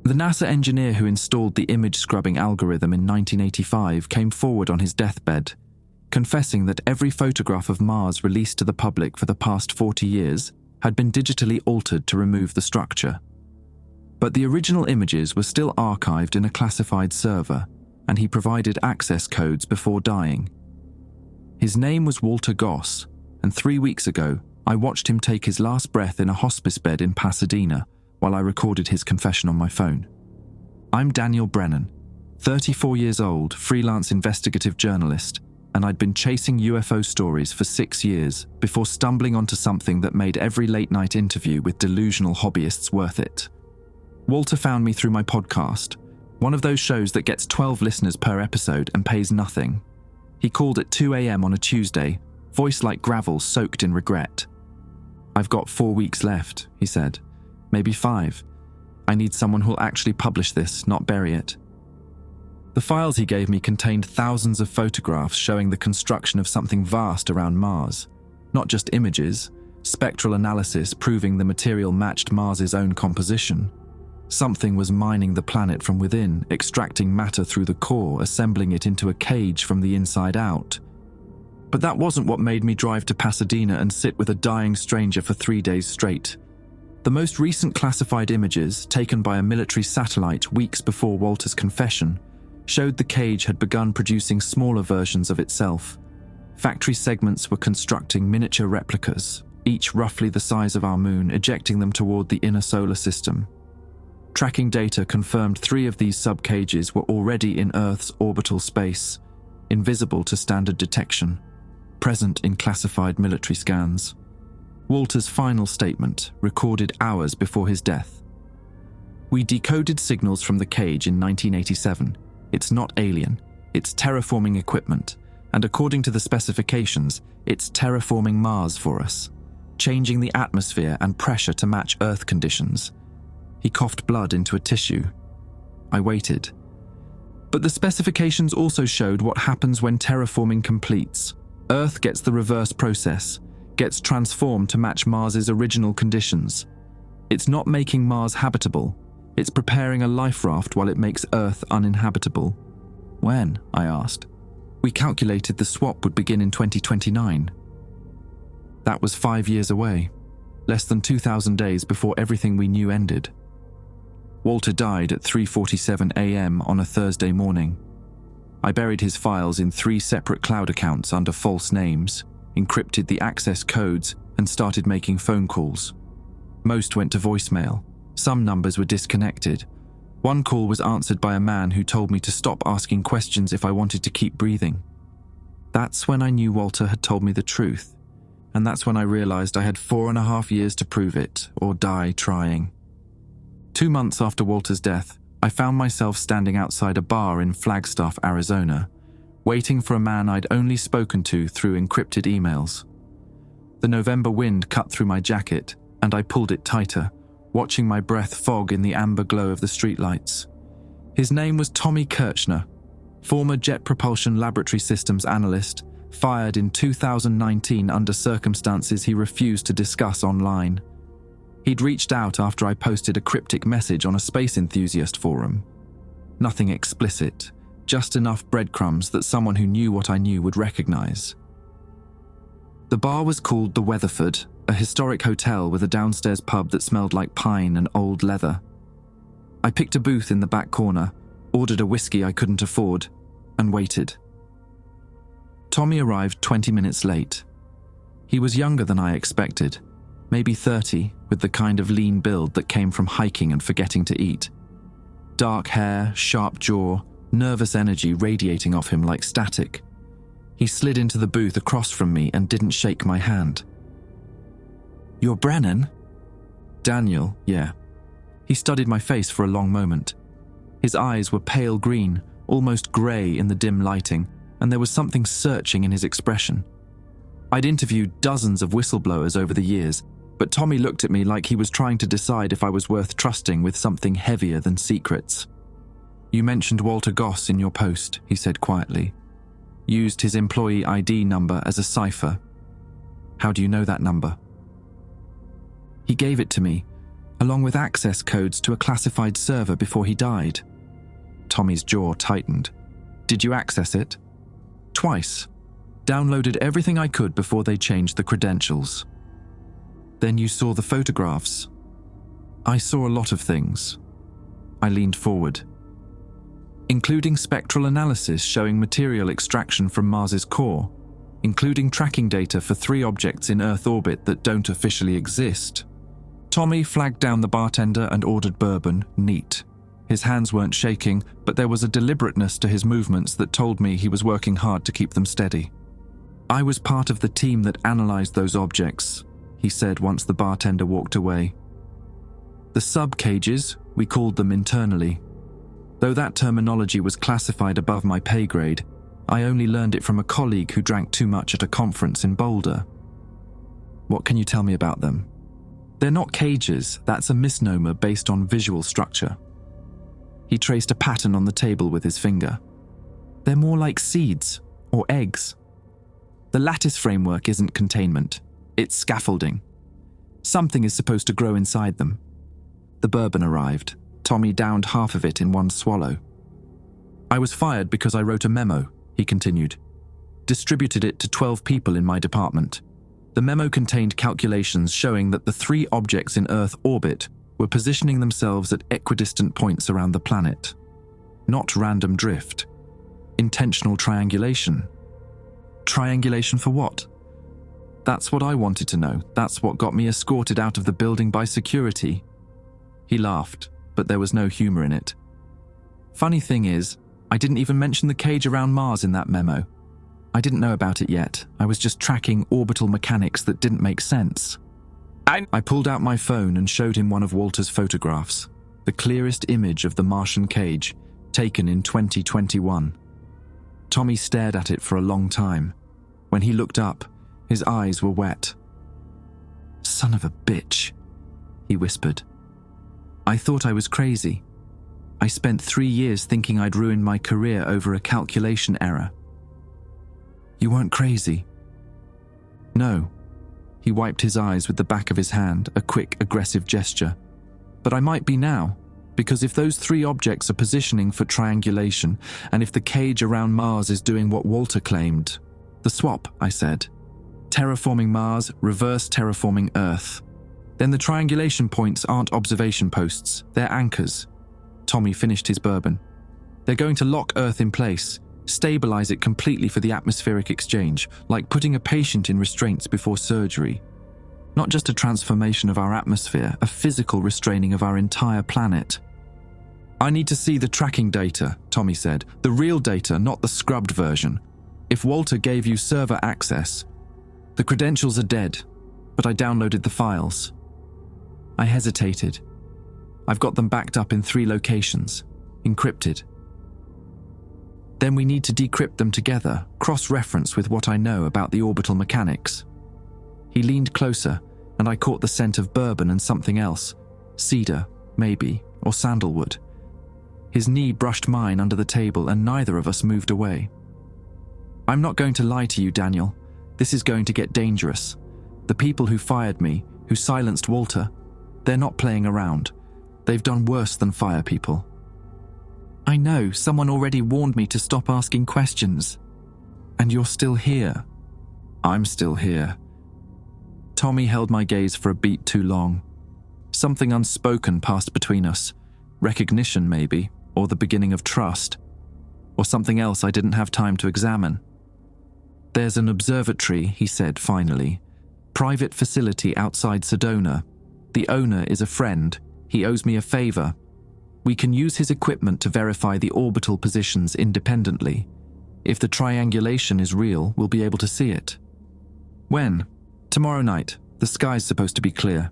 The NASA engineer who installed the image-scrubbing algorithm in 1985 came forward on his deathbed, confessing that every photograph of Mars released to the public for the past 40 years had been digitally altered to remove the structure. But the original images were still archived in a classified server, and he provided access codes before dying. His name was Walter Goss, and 3 weeks ago, I watched him take his last breath in a hospice bed in Pasadena while I recorded his confession on my phone. I'm Daniel Brennan, 34 years old, freelance investigative journalist, and I'd been chasing UFO stories for 6 years before stumbling onto something that made every late-night interview with delusional hobbyists worth it. Walter found me through my podcast, one of those shows that gets 12 listeners per episode and pays nothing. He called at 2 a.m. on a Tuesday, voice like gravel soaked in regret. "I've got 4 weeks left," he said. "Maybe 5. I need someone who'll actually publish this, not bury it." The files he gave me contained thousands of photographs showing the construction of something vast around Mars. Not just images, spectral analysis proving the material matched Mars's own composition. Something was mining the planet from within, extracting matter through the core, assembling it into a cage from the inside out. But that wasn't what made me drive to Pasadena and sit with a dying stranger for 3 days straight. The most recent classified images, taken by a military satellite weeks before Walter's confession, showed the cage had begun producing smaller versions of itself. Factory segments were constructing miniature replicas, each roughly the size of our moon, ejecting them toward the inner solar system. Tracking data confirmed 3 of these sub-cages were already in Earth's orbital space, invisible to standard detection, present in classified military scans. Walter's final statement, recorded hours before his death. "We decoded signals from the cage in 1987. It's not alien, it's terraforming equipment, and according to the specifications, it's terraforming Mars for us, changing the atmosphere and pressure to match Earth conditions." He coughed blood into a tissue. I waited. But the specifications also showed what happens when terraforming completes. Earth gets the reverse process, gets transformed to match Mars's original conditions. It's not making Mars habitable, it's preparing a life raft while it makes Earth uninhabitable. "When?" I asked. "We calculated the swap would begin in 2029. That was 5 years away, less than 2,000 days before everything we knew ended. Walter died at 3:47 a.m. on a Thursday morning. I buried his files in 3 separate cloud accounts under false names, encrypted the access codes, and started making phone calls. Most went to voicemail. Some numbers were disconnected. One call was answered by a man who told me to stop asking questions if I wanted to keep breathing. That's when I knew Walter had told me the truth, and that's when I realized I had 4.5 years to prove it, or die trying. 2 months after Walter's death, I found myself standing outside a bar in Flagstaff, Arizona, waiting for a man I'd only spoken to through encrypted emails. The November wind cut through my jacket, and I pulled it tighter, watching my breath fog in the amber glow of the streetlights. His name was Tommy Kirchner, former Jet Propulsion Laboratory Systems analyst, fired in 2019 under circumstances he refused to discuss online. He'd reached out after I posted a cryptic message on a space enthusiast forum. Nothing explicit, just enough breadcrumbs that someone who knew what I knew would recognize. The bar was called the Weatherford, a historic hotel with a downstairs pub that smelled like pine and old leather. I picked a booth in the back corner, ordered a whiskey I couldn't afford, and waited. Tommy arrived 20 minutes late. He was younger than I expected, maybe 30, with the kind of lean build that came from hiking and forgetting to eat. Dark hair, sharp jaw, nervous energy radiating off him like static. He slid into the booth across from me and didn't shake my hand. "You're Brennan?" "Daniel, yeah." He studied my face for a long moment. His eyes were pale green, almost grey in the dim lighting, and there was something searching in his expression. I'd interviewed dozens of whistleblowers over the years, but Tommy looked at me like he was trying to decide if I was worth trusting with something heavier than secrets. "You mentioned Walter Goss in your post," he said quietly. "Used his employee ID number as a cipher. How do you know that number?" He gave it to me, along with access codes to a classified server before he died. Tommy's jaw tightened. Did you access it? Twice. Downloaded everything I could before they changed the credentials. Then you saw the photographs. I saw a lot of things. I leaned forward. Including spectral analysis showing material extraction from Mars's core, including tracking data for 3 objects in Earth orbit that don't officially exist. Tommy flagged down the bartender and ordered bourbon, neat. His hands weren't shaking, but there was a deliberateness to his movements that told me he was working hard to keep them steady. I was part of the team that analyzed those objects, he said once the bartender walked away. The sub-cages, we called them internally. Though that terminology was classified above my pay grade, I only learned it from a colleague who drank too much at a conference in Boulder. What can you tell me about them? They're not cages, that's a misnomer based on visual structure. He traced a pattern on the table with his finger. They're more like seeds or eggs. The lattice framework isn't containment, it's scaffolding. Something is supposed to grow inside them. The bourbon arrived. Tommy downed half of it in one swallow. I was fired because I wrote a memo, he continued. Distributed it to 12 people in my department. The memo contained calculations showing that the 3 objects in Earth orbit were positioning themselves at equidistant points around the planet. Not random drift. Intentional triangulation. Triangulation for what? That's what I wanted to know. That's what got me escorted out of the building by security. He laughed, but there was no humor in it. Funny thing is, I didn't even mention the cage around Mars in that memo. I didn't know about it yet. I was just tracking orbital mechanics that didn't make sense. I pulled out my phone and showed him one of Walter's photographs, the clearest image of the Martian cage, taken in 2021. Tommy stared at it for a long time. When he looked up, his eyes were wet. "Son of a bitch," he whispered. I thought I was crazy. I spent 3 years thinking I'd ruined my career over a calculation error. You weren't crazy? No. He wiped his eyes with the back of his hand, a quick, aggressive gesture. But I might be now, because if those 3 objects are positioning for triangulation, and if the cage around Mars is doing what Walter claimed, the swap, I said. Terraforming Mars, reverse terraforming Earth. Then the triangulation points aren't observation posts, they're anchors. Tommy finished his bourbon. They're going to lock Earth in place, stabilize it completely for the atmospheric exchange, like putting a patient in restraints before surgery. Not just a transformation of our atmosphere, a physical restraining of our entire planet. I need to see the tracking data, Tommy said. The real data, not the scrubbed version. If Walter gave you server access, the credentials are dead, but I downloaded the files. I hesitated. I've got them backed up in 3 locations, encrypted. Then we need to decrypt them together, cross-reference with what I know about the orbital mechanics. He leaned closer, and I caught the scent of bourbon and something else. Cedar, maybe, or sandalwood. His knee brushed mine under the table, and neither of us moved away. I'm not going to lie to you, Daniel. This is going to get dangerous. The people who fired me, who silenced Walter, they're not playing around. They've done worse than fire people. I know, someone already warned me to stop asking questions. And you're still here. I'm still here. Tommy held my gaze for a beat too long. Something unspoken passed between us. Recognition, maybe, or the beginning of trust. Or something else I didn't have time to examine. There's an observatory, he said finally. Private facility outside Sedona. The owner is a friend. He owes me a favor. We can use his equipment to verify the orbital positions independently. If the triangulation is real, we'll be able to see it. When? Tomorrow night. The sky's supposed to be clear.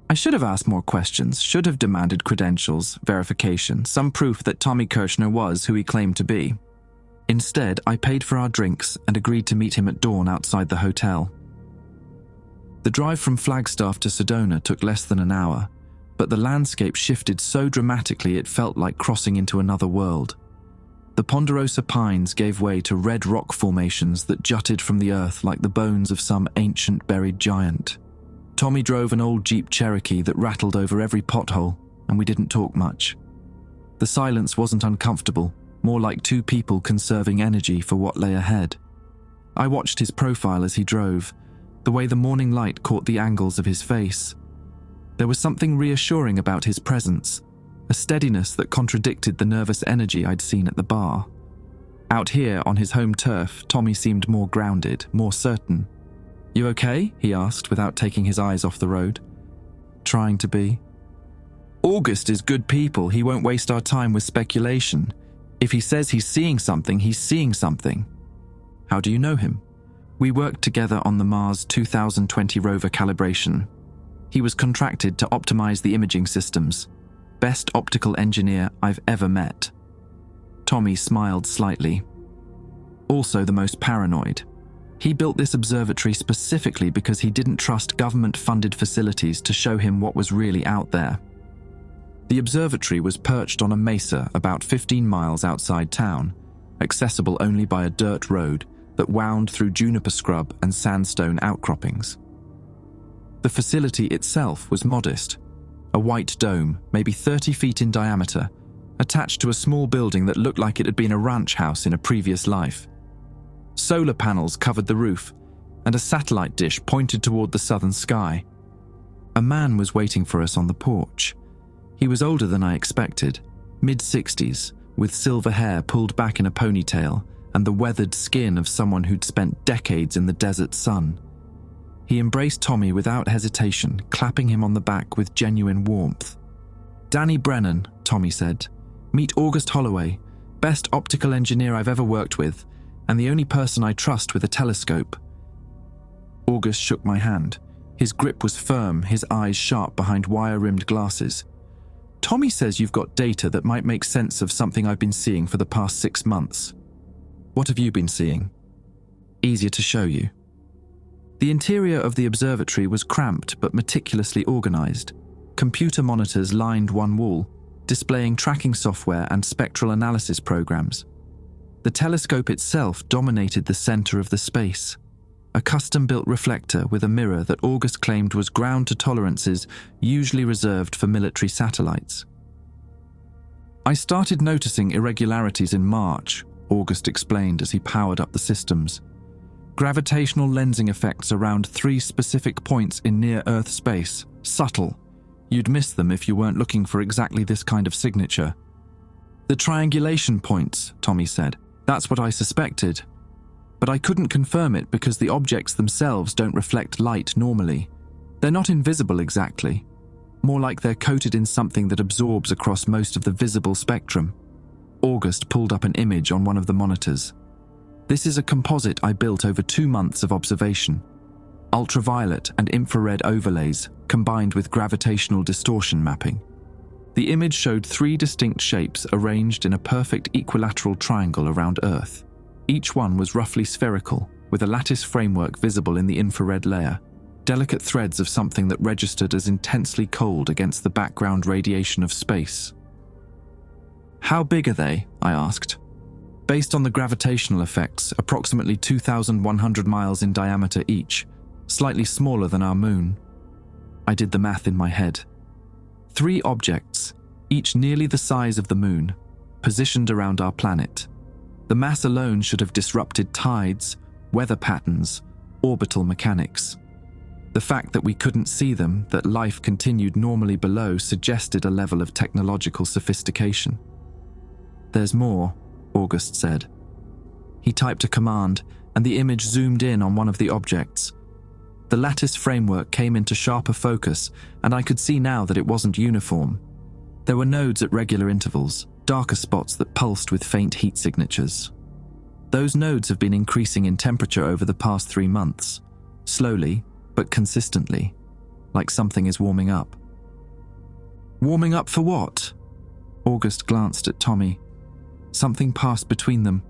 I should have asked more questions, should have demanded credentials, verification, some proof that Tommy Kirchner was who he claimed to be. Instead, I paid for our drinks and agreed to meet him at dawn outside the hotel. The drive from Flagstaff to Sedona took less than an hour, but the landscape shifted so dramatically it felt like crossing into another world. The ponderosa pines gave way to red rock formations that jutted from the earth like the bones of some ancient buried giant. Tommy drove an old Jeep Cherokee that rattled over every pothole, and we didn't talk much. The silence wasn't uncomfortable, more like two people conserving energy for what lay ahead. I watched his profile as he drove, the way the morning light caught the angles of his face. There was something reassuring about his presence, a steadiness that contradicted the nervous energy I'd seen at the bar. Out here on his home turf, Tommy seemed more grounded, more certain. "You okay?" he asked without taking his eyes off the road. "Trying to be." "August is good people. He won't waste our time with speculation. If he says he's seeing something, he's seeing something." "How do you know him?" "We worked together on the Mars 2020 rover calibration. He was contracted to optimize the imaging systems. Best optical engineer I've ever met." Tommy smiled slightly. "Also the most paranoid. He built this observatory specifically because he didn't trust government-funded facilities to show him what was really out there." The observatory was perched on a mesa about 15 miles outside town, accessible only by a dirt road that wound through juniper scrub and sandstone outcroppings. The facility itself was modest, a white dome, maybe 30 feet in diameter, attached to a small building that looked like it had been a ranch house in a previous life. Solar panels covered the roof, and a satellite dish pointed toward the southern sky. A man was waiting for us on the porch. He was older than I expected, mid-60s, with silver hair pulled back in a ponytail and the weathered skin of someone who'd spent decades in the desert sun. He embraced Tommy without hesitation, clapping him on the back with genuine warmth. "Danny Brennan," Tommy said. "Meet August Holloway, best optical engineer I've ever worked with, and the only person I trust with a telescope." August shook my hand. His grip was firm, his eyes sharp behind wire-rimmed glasses. "Tommy says you've got data that might make sense of something I've been seeing for the past 6 months. What have you been seeing?" "Easier to show you." The interior of the observatory was cramped but meticulously organized. Computer monitors lined one wall, displaying tracking software and spectral analysis programs. The telescope itself dominated the center of the space, a custom-built reflector with a mirror that August claimed was ground to tolerances usually reserved for military satellites. "I started noticing irregularities in March," August explained as he powered up the systems. "Gravitational lensing effects around 3 specific points in near-Earth space. Subtle. You'd miss them if you weren't looking for exactly this kind of signature." "The triangulation points," Tommy said. "That's what I suspected. But I couldn't confirm it because the objects themselves don't reflect light normally. They're not invisible exactly. More like they're coated in something that absorbs across most of the visible spectrum." August pulled up an image on one of the monitors. "This is a composite I built over 2 months of observation. Ultraviolet and infrared overlays combined with gravitational distortion mapping. The image showed 3 distinct shapes arranged in a perfect equilateral triangle around Earth. Each one was roughly spherical, with a lattice framework visible in the infrared layer, delicate threads of something that registered as intensely cold against the background radiation of space." "How big are they?" I asked. "Based on the gravitational effects, approximately 2,100 miles in diameter each, slightly smaller than our moon." I did the math in my head. 3 objects, each nearly the size of the moon, positioned around our planet. The mass alone should have disrupted tides, weather patterns, orbital mechanics. The fact that we couldn't see them, that life continued normally below, suggested a level of technological sophistication. "There's more," August said. He typed a command, and the image zoomed in on one of the objects. The lattice framework came into sharper focus, and I could see now that it wasn't uniform. There were nodes at regular intervals, darker spots that pulsed with faint heat signatures. Those nodes have been increasing in temperature over the past 3 months, slowly but consistently, like something is warming up. "Warming up for what?" August glanced at Tommy. Something passed between them,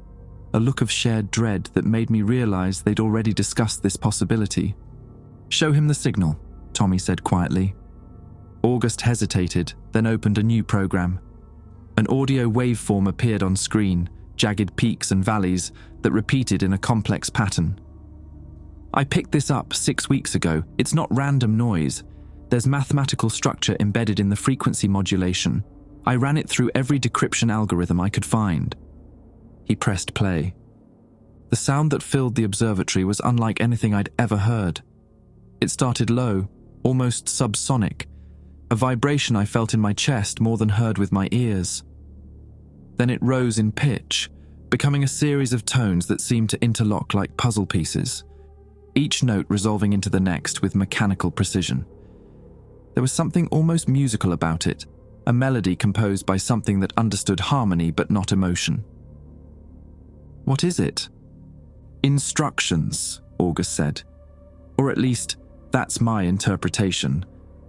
a look of shared dread that made me realize they'd already discussed this possibility. "Show him the signal," Tommy said quietly. August hesitated, then opened a new program. An audio waveform appeared on screen, jagged peaks and valleys that repeated in a complex pattern. I picked this up 6 weeks ago. It's not random noise. There's mathematical structure embedded in the frequency modulation. I ran it through every decryption algorithm I could find." He pressed play. The sound that filled the observatory was unlike anything I'd ever heard. It started low, almost subsonic, a vibration I felt in my chest more than heard with my ears. Then it rose in pitch, becoming a series of tones that seemed to interlock like puzzle pieces, each note resolving into the next with mechanical precision. There was something almost musical about it, a melody composed by something that understood harmony but not emotion. "What is it?" "Instructions," August said. "Or at least, that's my interpretation.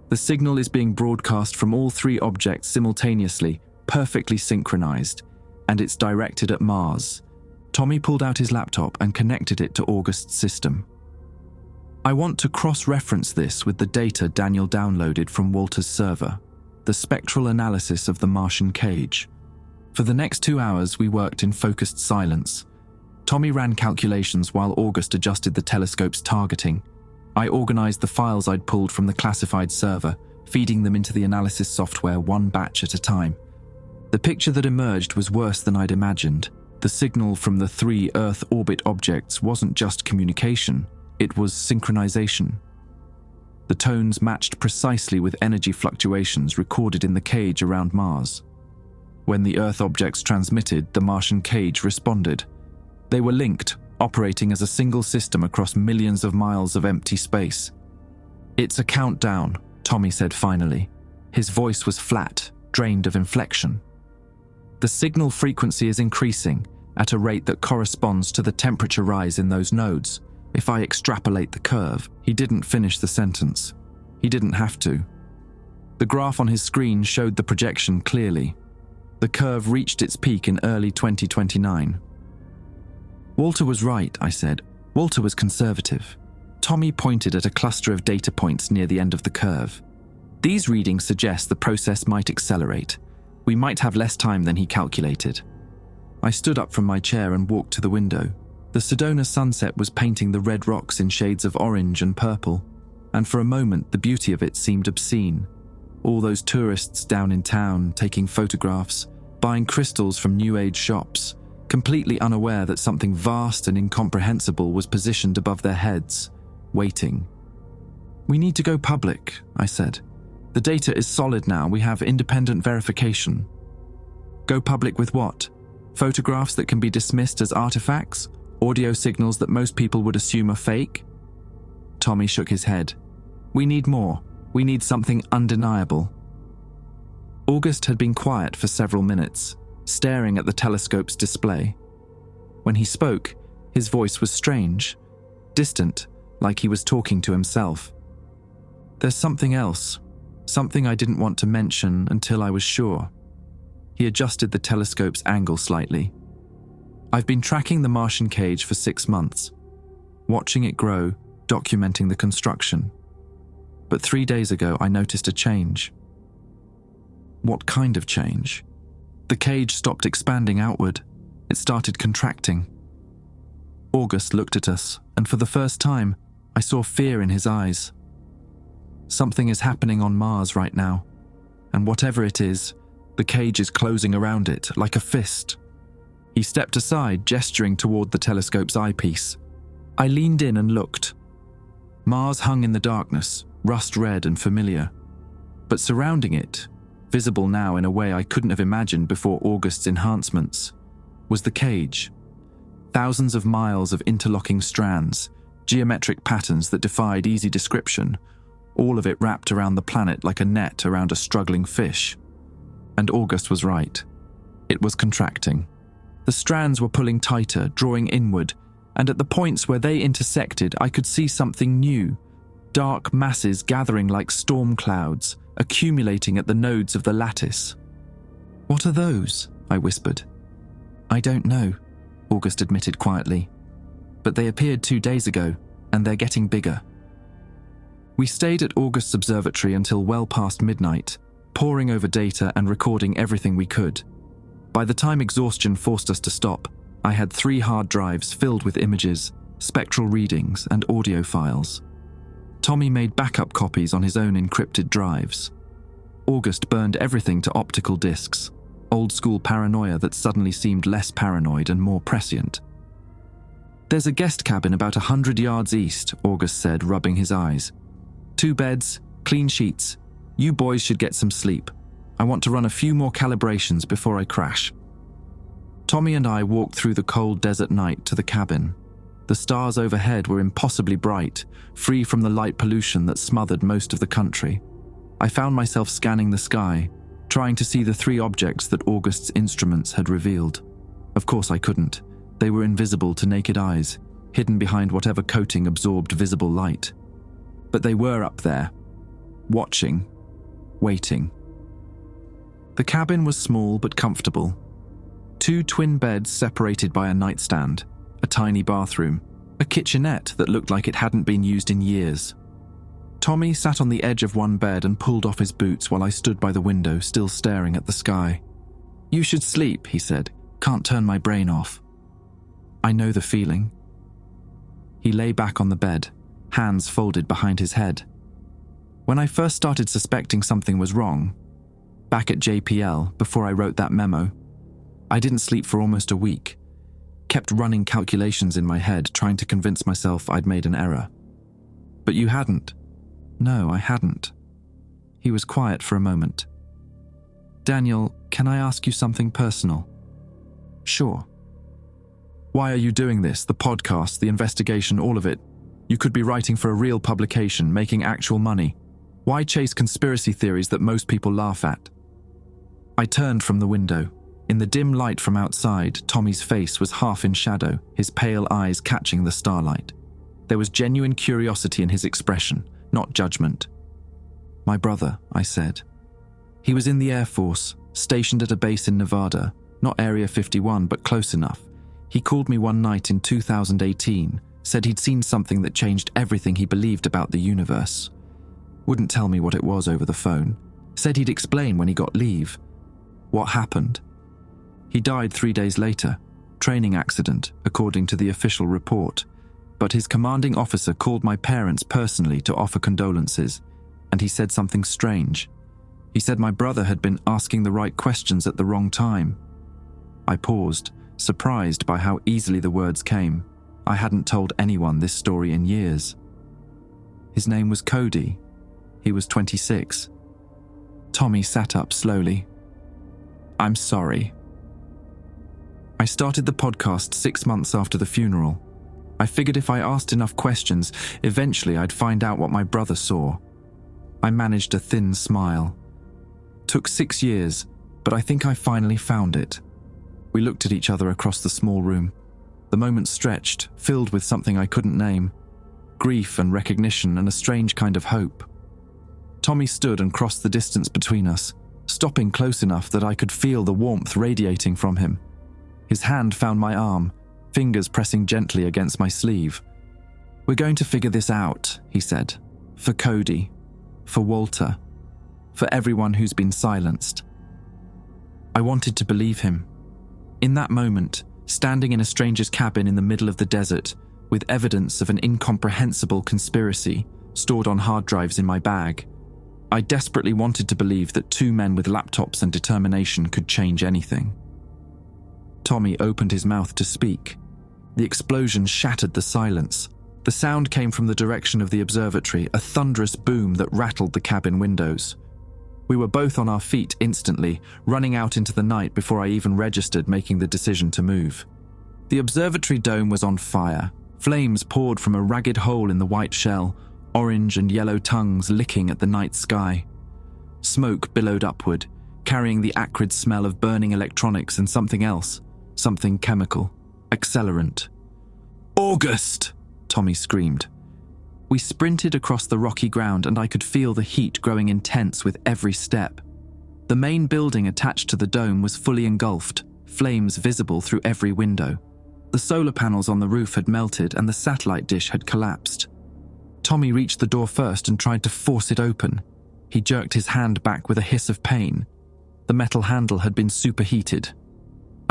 The signal is being broadcast from all 3 objects simultaneously, perfectly synchronized, and it's directed at Mars." Tommy pulled out his laptop and connected it to August's system. "I want to cross-reference this with the data Daniel downloaded from Walter's server, the spectral analysis of the Martian cage." For the next 2 hours, we worked in focused silence. Tommy ran calculations while August adjusted the telescope's targeting. I organized the files I'd pulled from the classified server, feeding them into the analysis software one batch at a time. The picture that emerged was worse than I'd imagined. The signal from the 3 Earth orbit objects wasn't just communication, it was synchronization. The tones matched precisely with energy fluctuations recorded in the cage around Mars. When the Earth objects transmitted, the Martian cage responded. They were linked, operating as a single system across millions of miles of empty space. "It's a countdown," Tommy said finally. His voice was flat, drained of inflection. "The signal frequency is increasing at a rate that corresponds to the temperature rise in those nodes. If I extrapolate the curve," he didn't finish the sentence. He didn't have to. The graph on his screen showed the projection clearly. The curve reached its peak in early 2029. "Walter was right," I said. "Walter was conservative." Tommy pointed at a cluster of data points near the end of the curve. "These readings suggest the process might accelerate. We might have less time than he calculated." I stood up from my chair and walked to the window. The Sedona sunset was painting the red rocks in shades of orange and purple, and for a moment the beauty of it seemed obscene. All those tourists down in town, taking photographs, buying crystals from New Age shops, completely unaware that something vast and incomprehensible was positioned above their heads, waiting. "We need to go public," I said. "The data is solid now, we have independent verification." "Go public with what? Photographs that can be dismissed as artifacts? Audio signals that most people would assume are fake?" Tommy shook his head. "We need more. We need something undeniable." August had been quiet for several minutes, staring at the telescope's display. When he spoke, his voice was strange, distant, like he was talking to himself. "There's something else, something I didn't want to mention until I was sure." He adjusted the telescope's angle slightly. "I've been tracking the Martian cage for 6 months, watching it grow, documenting the construction. But 3 days ago, I noticed a change." "What kind of change?" "The cage stopped expanding outward. It started contracting." August looked at us, and for the first time, I saw fear in his eyes. "Something is happening on Mars right now, and whatever it is, the cage is closing around it like a fist." He stepped aside, gesturing toward the telescope's eyepiece. I leaned in and looked. Mars hung in the darkness, rust-red and familiar. But surrounding it, visible now in a way I couldn't have imagined before August's enhancements, was the cage. Thousands of miles of interlocking strands, geometric patterns that defied easy description, all of it wrapped around the planet like a net around a struggling fish. And August was right. It was contracting. The strands were pulling tighter, drawing inward, and at the points where they intersected, I could see something new. Dark masses gathering like storm clouds, accumulating at the nodes of the lattice. "What are those?" I whispered. "I don't know," August admitted quietly. "But they appeared 2 days ago, and they're getting bigger." We stayed at August's observatory until well past midnight, poring over data and recording everything we could. By the time exhaustion forced us to stop, I had 3 hard drives filled with images, spectral readings, and audio files. Tommy made backup copies on his own encrypted drives. August burned everything to optical discs, old-school paranoia that suddenly seemed less paranoid and more prescient. "There's a guest cabin about 100 yards east," August said, rubbing his eyes. "2 beds, clean sheets. You boys should get some sleep. I want to run a few more calibrations before I crash." Tommy and I walked through the cold desert night to the cabin. The stars overhead were impossibly bright, free from the light pollution that smothered most of the country. I found myself scanning the sky, trying to see the 3 objects that August's instruments had revealed. Of course I couldn't. They were invisible to naked eyes, hidden behind whatever coating absorbed visible light. But they were up there, watching, waiting. The cabin was small but comfortable. 2 twin beds separated by a nightstand, a tiny bathroom, a kitchenette that looked like it hadn't been used in years. Tommy sat on the edge of one bed and pulled off his boots while I stood by the window, still staring at the sky. "You should sleep," he said. "Can't turn my brain off." "I know the feeling." He lay back on the bed, hands folded behind his head. When I first started suspecting something was wrong, back at JPL, before I wrote that memo, I didn't sleep for almost a week. Kept running calculations in my head, trying to convince myself I'd made an error. "But you hadn't." "No, I hadn't." He was quiet for a moment. "Daniel, can I ask you something personal?" "Sure." "Why are you doing this? The podcast, the investigation, all of it. You could be writing for a real publication, making actual money. Why chase conspiracy theories that most people laugh at?" I turned from the window. In the dim light from outside, Tommy's face was half in shadow, his pale eyes catching the starlight. There was genuine curiosity in his expression, not judgment. "My brother," I said. "He was in the Air Force, stationed at a base in Nevada, not Area 51, but close enough. He called me one night in 2018, said he'd seen something that changed everything he believed about the universe. Wouldn't tell me what it was over the phone. Said he'd explain when he got leave. What happened? He died 3 days later. Training accident, according to the official report. But his commanding officer called my parents personally to offer condolences, and he said something strange. He said my brother had been asking the right questions at the wrong time." I paused, surprised by how easily the words came. I hadn't told anyone this story in years. "His name was Cody. He was 26. Tommy sat up slowly. "I'm sorry." I started the podcast 6 months after the funeral. I figured if I asked enough questions, eventually I'd find out what my brother saw. I managed a thin smile. Took 6 years, but I think I finally found it. We looked at each other across the small room. The moment stretched, filled with something I couldn't name. Grief and recognition and a strange kind of hope. Tommy stood and crossed the distance between us, stopping close enough that I could feel the warmth radiating from him. His hand found my arm, fingers pressing gently against my sleeve. "We're going to figure this out," he said. "For Cody, for Walter, for everyone who's been silenced." I wanted to believe him. In that moment, standing in a stranger's cabin in the middle of the desert, with evidence of an incomprehensible conspiracy stored on hard drives in my bag, I desperately wanted to believe that 2 men with laptops and determination could change anything. Tommy opened his mouth to speak. The explosion shattered the silence. The sound came from the direction of the observatory, a thunderous boom that rattled the cabin windows. We were both on our feet instantly, running out into the night before I even registered making the decision to move. The observatory dome was on fire. Flames poured from a ragged hole in the white shell, orange and yellow tongues licking at the night sky. Smoke billowed upward, carrying the acrid smell of burning electronics and something else, something chemical, accelerant. "August!" Tommy screamed. We sprinted across the rocky ground and I could feel the heat growing intense with every step. The main building attached to the dome was fully engulfed, flames visible through every window. The solar panels on the roof had melted and the satellite dish had collapsed. Tommy reached the door first and tried to force it open. He jerked his hand back with a hiss of pain. The metal handle had been superheated.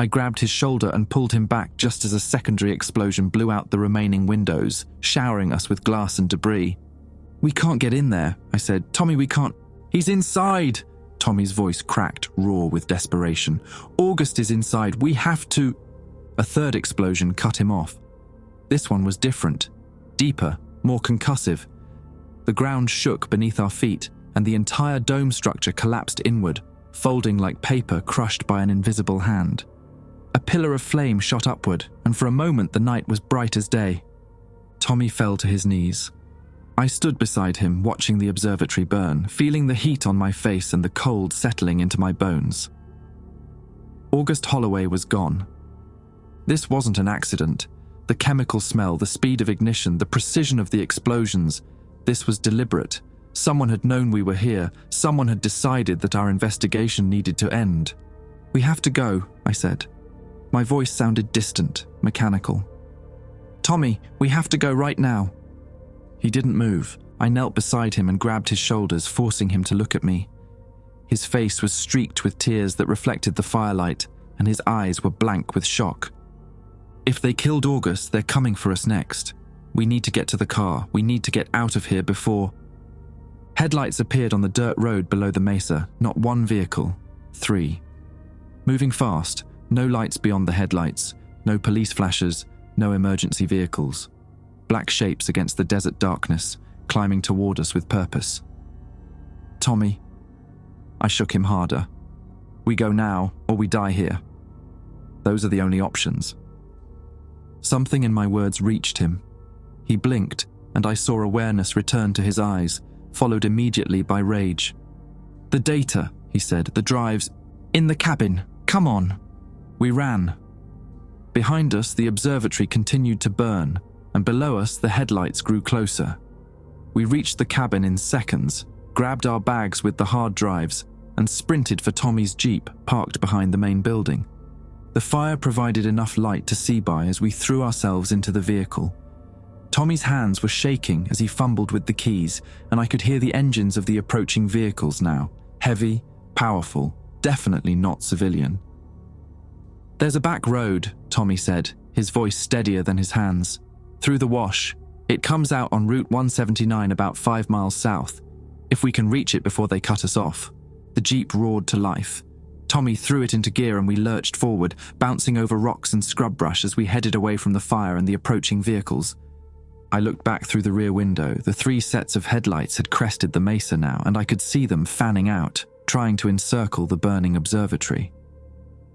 I grabbed his shoulder and pulled him back just as a secondary explosion blew out the remaining windows, showering us with glass and debris. "We can't get in there," I said. "Tommy, we can't." "He's inside!" Tommy's voice cracked, raw with desperation. "August is inside. We have to." A third explosion cut him off. This one was different, deeper, more concussive. The ground shook beneath our feet, and the entire dome structure collapsed inward, folding like paper crushed by an invisible hand. A pillar of flame shot upward, and for a moment the night was bright as day. Tommy fell to his knees. I stood beside him, watching the observatory burn, feeling the heat on my face and the cold settling into my bones. August Holloway was gone. This wasn't an accident. The chemical smell, the speed of ignition, the precision of the explosions. This was deliberate. Someone had known we were here. Someone had decided that our investigation needed to end. "We have to go," I said. My voice sounded distant, mechanical. "Tommy, we have to go right now." He didn't move. I knelt beside him and grabbed his shoulders, forcing him to look at me. His face was streaked with tears that reflected the firelight, and his eyes were blank with shock. "If they killed August, they're coming for us next. We need to get to the car. We need to get out of here before..." Headlights appeared on the dirt road below the mesa. Not one vehicle, 3. Moving fast, no lights beyond the headlights, no police flashes, no emergency vehicles. Black shapes against the desert darkness, climbing toward us with purpose. "Tommy." I shook him harder. "We go now, or we die here. Those are the only options." Something in my words reached him. He blinked, and I saw awareness return to his eyes, followed immediately by rage. "The data," he said, "the drives, in the cabin. Come on." We ran. Behind us, the observatory continued to burn, and below us, the headlights grew closer. We reached the cabin in seconds, grabbed our bags with the hard drives, and sprinted for Tommy's Jeep parked behind the main building. The fire provided enough light to see by as we threw ourselves into the vehicle. Tommy's hands were shaking as he fumbled with the keys, and I could hear the engines of the approaching vehicles now, heavy, powerful, definitely not civilian. "There's a back road," Tommy said, his voice steadier than his hands. "Through the wash. It comes out on Route 179 about 5 miles south. If we can reach it before they cut us off." The Jeep roared to life. Tommy threw it into gear and we lurched forward, bouncing over rocks and scrub brush as we headed away from the fire and the approaching vehicles. I looked back through the rear window. The 3 sets of headlights had crested the mesa now, and I could see them fanning out, trying to encircle the burning observatory.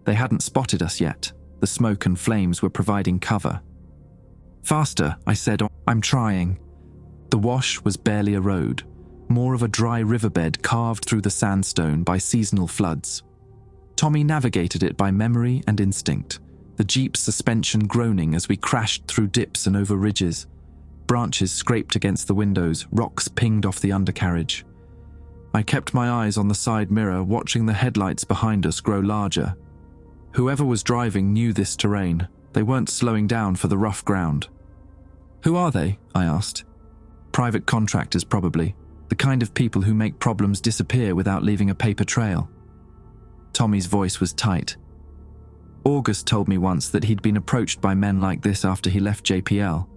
They hadn't spotted us yet. The smoke and flames were providing cover. "Faster," I said. "I'm trying." The wash was barely a road, more of a dry riverbed carved through the sandstone by seasonal floods. Tommy navigated it by memory and instinct, the Jeep's suspension groaning as we crashed through dips and over ridges. Branches scraped against the windows, rocks pinged off the undercarriage. I kept my eyes on the side mirror, watching the headlights behind us grow larger. Whoever was driving knew this terrain. They weren't slowing down for the rough ground. "Who are they?" I asked. "Private contractors, probably. The kind of people who make problems disappear without leaving a paper trail." Tommy's voice was tight. "August told me once that he'd been approached by men like this after he left JPL.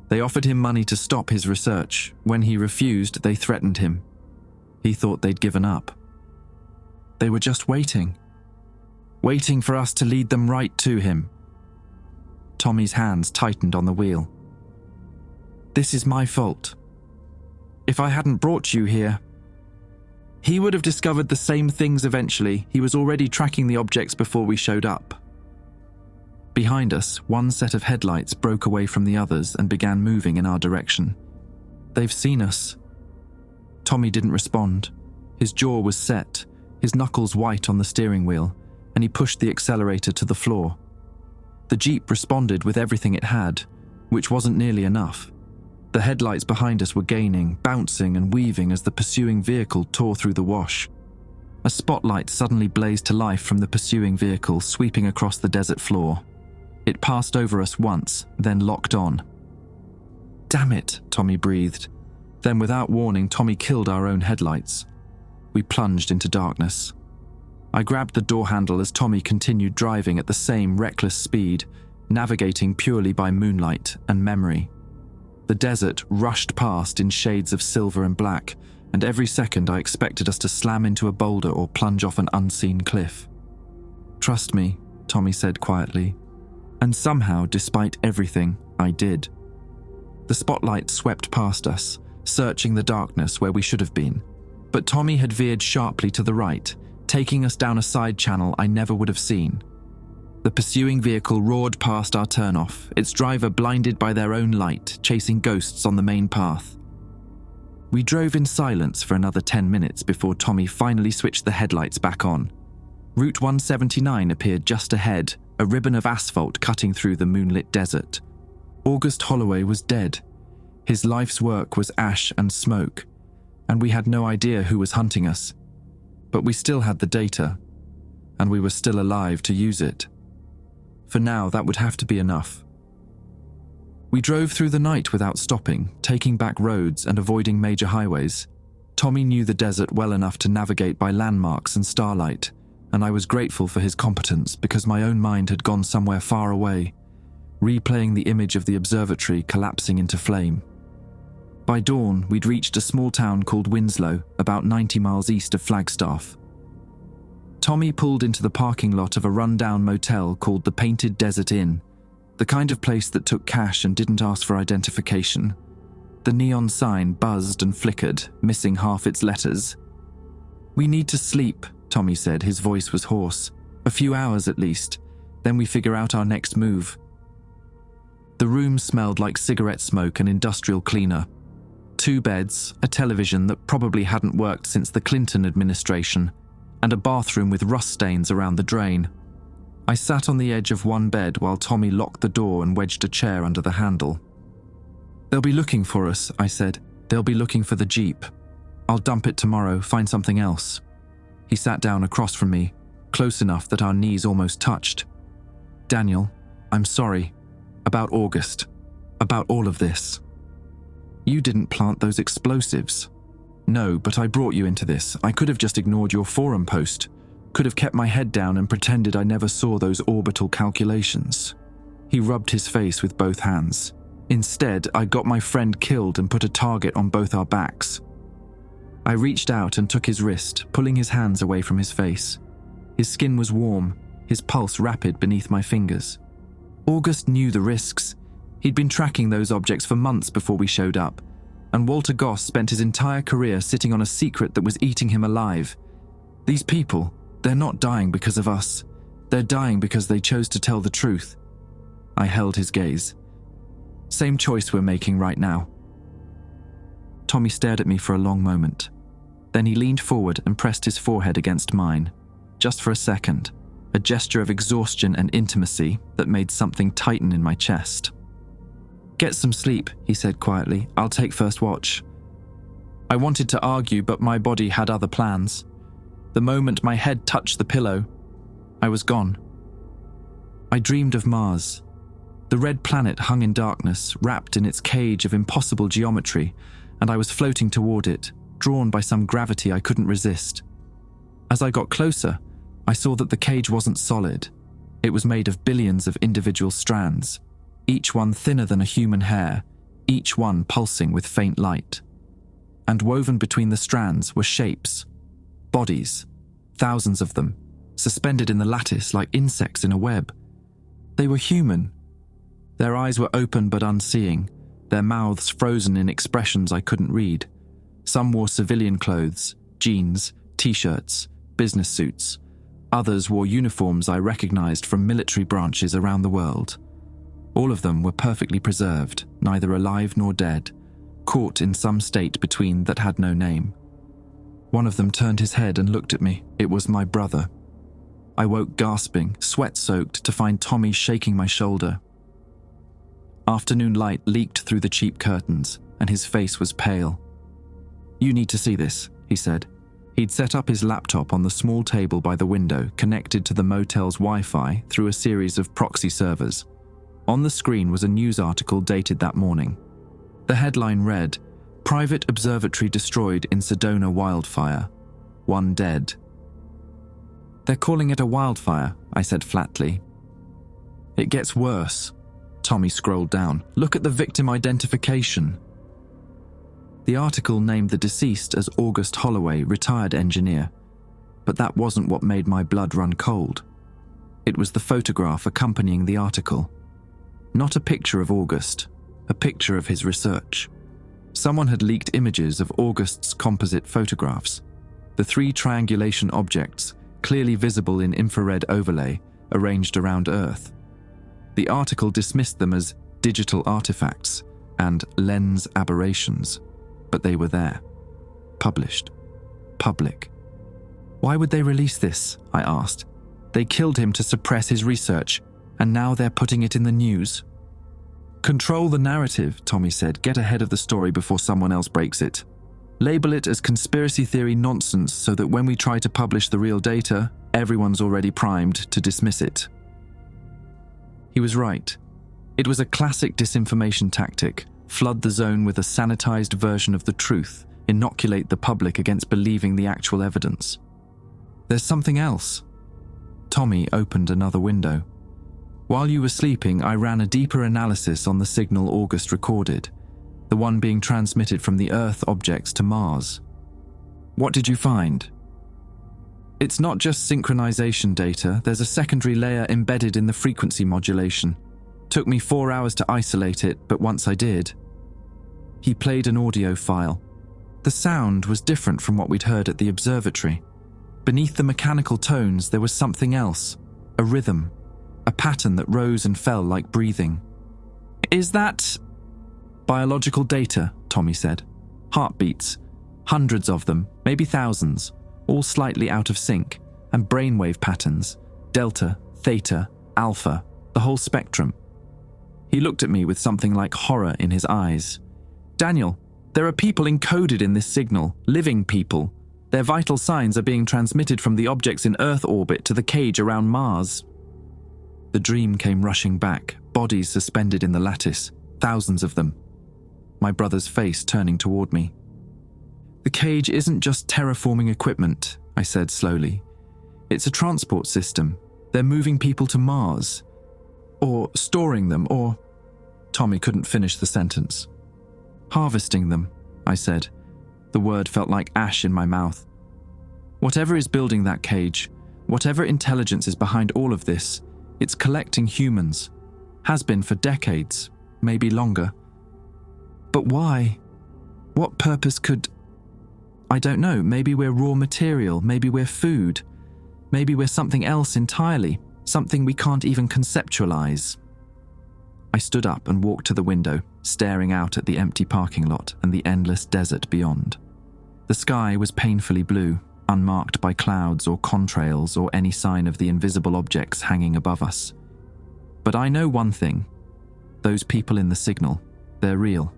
They offered him money to stop his research. When he refused, they threatened him. He thought they'd given up. They were just waiting for us to lead them right to him." Tommy's hands tightened on the wheel. "This is my fault. If I hadn't brought you here..." "He would have discovered the same things eventually. He was already tracking the objects before we showed up." Behind us, one set of headlights broke away from the others and began moving in our direction. "They've seen us." Tommy didn't respond. His jaw was set, his knuckles white on the steering wheel, and he pushed the accelerator to the floor. The Jeep responded with everything it had, which wasn't nearly enough. The headlights behind us were gaining, bouncing and weaving as the pursuing vehicle tore through the wash. A spotlight suddenly blazed to life from the pursuing vehicle, sweeping across the desert floor. It passed over us once, then locked on. "Damn it," Tommy breathed. Then without warning, Tommy killed our own headlights. We plunged into darkness. I grabbed the door handle as Tommy continued driving at the same reckless speed, navigating purely by moonlight and memory. The desert rushed past in shades of silver and black, and every second I expected us to slam into a boulder or plunge off an unseen cliff. "Trust me," Tommy said quietly. And somehow, despite everything, I did. The spotlight swept past us, searching the darkness where we should have been. But Tommy had veered sharply to the right, taking us down a side channel I never would have seen. The pursuing vehicle roared past our turnoff, its driver blinded by their own light, chasing ghosts on the main path. We drove in silence for another 10 minutes before Tommy finally switched the headlights back on. Route 179 appeared just ahead, a ribbon of asphalt cutting through the moonlit desert. August Holloway was dead. His life's work was ash and smoke, and we had no idea who was hunting us. But we still had the data, and we were still alive to use it. For now, that would have to be enough. We drove through the night without stopping, taking back roads and avoiding major highways. Tommy knew the desert well enough to navigate by landmarks and starlight, and I was grateful for his competence because my own mind had gone somewhere far away, replaying the image of the observatory collapsing into flame. By dawn, we'd reached a small town called Winslow, about 90 miles east of Flagstaff. Tommy pulled into the parking lot of a run-down motel called the Painted Desert Inn, the kind of place that took cash and didn't ask for identification. The neon sign buzzed and flickered, missing half its letters. "We need to sleep," Tommy said, his voice was hoarse. "A few hours at least, then we figure out our next move." The room smelled like cigarette smoke and industrial cleaner. 2 beds, a television that probably hadn't worked since the Clinton administration, and a bathroom with rust stains around the drain. I sat on the edge of one bed while Tommy locked the door and wedged a chair under the handle. "They'll be looking for us," I said. "They'll be looking for the Jeep. I'll dump it tomorrow, find something else." He sat down across from me, close enough that our knees almost touched. "Daniel, I'm sorry. About August. About all of this. You didn't plant those explosives." "No, but I brought you into this. I could have just ignored your forum post. Could have kept my head down and pretended I never saw those orbital calculations." He rubbed his face with both hands. "Instead, I got my friend killed and put a target on both our backs." I reached out and took his wrist, pulling his hands away from his face. His skin was warm, his pulse rapid beneath my fingers. August knew the risks. He'd been tracking those objects for months before we showed up, and Walter Goss spent his entire career sitting on a secret that was eating him alive. These people, they're not dying because of us. They're dying because they chose to tell the truth. I held his gaze. "Same choice we're making right now." Tommy stared at me for a long moment. Then he leaned forward and pressed his forehead against mine, just for a second, a gesture of exhaustion and intimacy that made something tighten in my chest. "Get some sleep," he said quietly. "I'll take first watch." I wanted to argue, but my body had other plans. The moment my head touched the pillow, I was gone. I dreamed of Mars. The red planet hung in darkness, wrapped in its cage of impossible geometry, and I was floating toward it, drawn by some gravity I couldn't resist. As I got closer, I saw that the cage wasn't solid. It was made of billions of individual strands, each one thinner than a human hair, each one pulsing with faint light. And woven between the strands were shapes, bodies, thousands of them, suspended in the lattice like insects in a web. They were human. Their eyes were open but unseeing, their mouths frozen in expressions I couldn't read. Some wore civilian clothes, jeans, t-shirts, business suits. Others wore uniforms I recognized from military branches around the world. All of them were perfectly preserved, neither alive nor dead, caught in some state between that had no name. One of them turned his head and looked at me. It was my brother. I woke gasping, sweat-soaked, to find Tommy shaking my shoulder. Afternoon light leaked through the cheap curtains, and his face was pale. "You need to see this," he said. He'd set up his laptop on the small table by the window, connected to the motel's Wi-Fi through a series of proxy servers. On the screen was a news article dated that morning. The headline read, "Private Observatory Destroyed in Sedona Wildfire. 1 Dead." They're calling it a wildfire, I said flatly. It gets worse. Tommy scrolled down. Look at the victim identification. The article named the deceased as August Holloway, retired engineer. But that wasn't what made my blood run cold. It was the photograph accompanying the article. Not a picture of August, a picture of his research. Someone had leaked images of August's composite photographs. The 3 triangulation objects, clearly visible in infrared overlay, arranged around Earth. The article dismissed them as digital artifacts and lens aberrations, but they were there. Published. Public. Why would they release this? I asked. They killed him to suppress his research, and now they're putting it in the news. Control the narrative, Tommy said. Get ahead of the story before someone else breaks it. Label it as conspiracy theory nonsense so that when we try to publish the real data, everyone's already primed to dismiss it. He was right. It was a classic disinformation tactic. Flood the zone with a sanitized version of the truth, inoculate the public against believing the actual evidence. There's something else. Tommy opened another window. While you were sleeping, I ran a deeper analysis on the signal August recorded, the one being transmitted from the Earth objects to Mars. What did you find? It's not just synchronization data, there's a secondary layer embedded in the frequency modulation. Took me 4 hours to isolate it, but once I did. He played an audio file. The sound was different from what we'd heard at the observatory. Beneath the mechanical tones, there was something else, a rhythm, a pattern that rose and fell like breathing. Is that biological data? Tommy said. Heartbeats, hundreds of them, maybe thousands, all slightly out of sync, and brainwave patterns, delta, theta, alpha, the whole spectrum. He looked at me with something like horror in his eyes. Daniel, there are people encoded in this signal, living people. Their vital signs are being transmitted from the objects in Earth orbit to the cage around Mars. The dream came rushing back, bodies suspended in the lattice, thousands of them. My brother's face turning toward me. The cage isn't just terraforming equipment, I said slowly. It's a transport system. They're moving people to Mars. Or storing them, or... Tommy couldn't finish the sentence. Harvesting them, I said. The word felt like ash in my mouth. Whatever is building that cage, whatever intelligence is behind all of this, it's collecting humans. Has been for decades, maybe longer. But why? What purpose could... I don't know, maybe we're raw material, maybe we're food, maybe we're something else entirely, something we can't even conceptualize. I stood up and walked to the window, staring out at the empty parking lot and the endless desert beyond. The sky was painfully blue, unmarked by clouds or contrails or any sign of the invisible objects hanging above us. But I know one thing. Those people in the signal, they're real.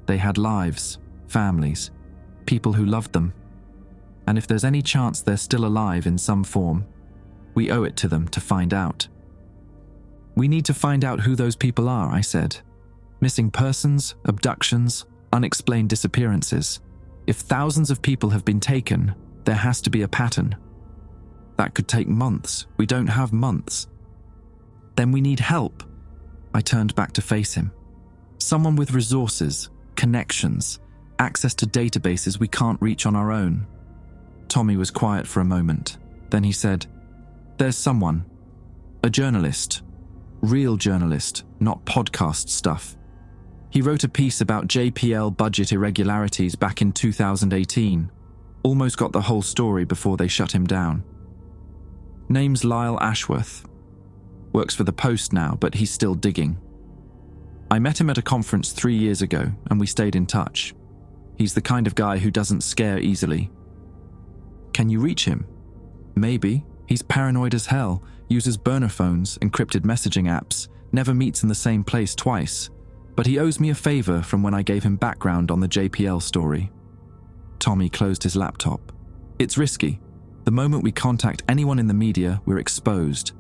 They had lives, families, people who loved them. And if there's any chance they're still alive in some form, we owe it to them to find out. We need to find out who those people are, I said. Missing persons, abductions, unexplained disappearances. If thousands of people have been taken, there has to be a pattern. That could take months. We don't have months. Then we need help. I turned back to face him. Someone with resources, connections, access to databases we can't reach on our own. Tommy was quiet for a moment. Then he said, "There's someone. A journalist. Real journalist, not podcast stuff. He wrote a piece about JPL budget irregularities back in 2018. Almost got the whole story before they shut him down. Name's Lyle Ashworth. Works for the Post now, but he's still digging. I met him at a conference 3 years ago, and we stayed in touch. He's the kind of guy who doesn't scare easily." "Can you reach him?" "Maybe. He's paranoid as hell, uses burner phones, encrypted messaging apps, never meets in the same place twice. But he owes me a favor from when I gave him background on the JPL story." Tommy closed his laptop. "It's risky. The moment we contact anyone in the media, we're exposed.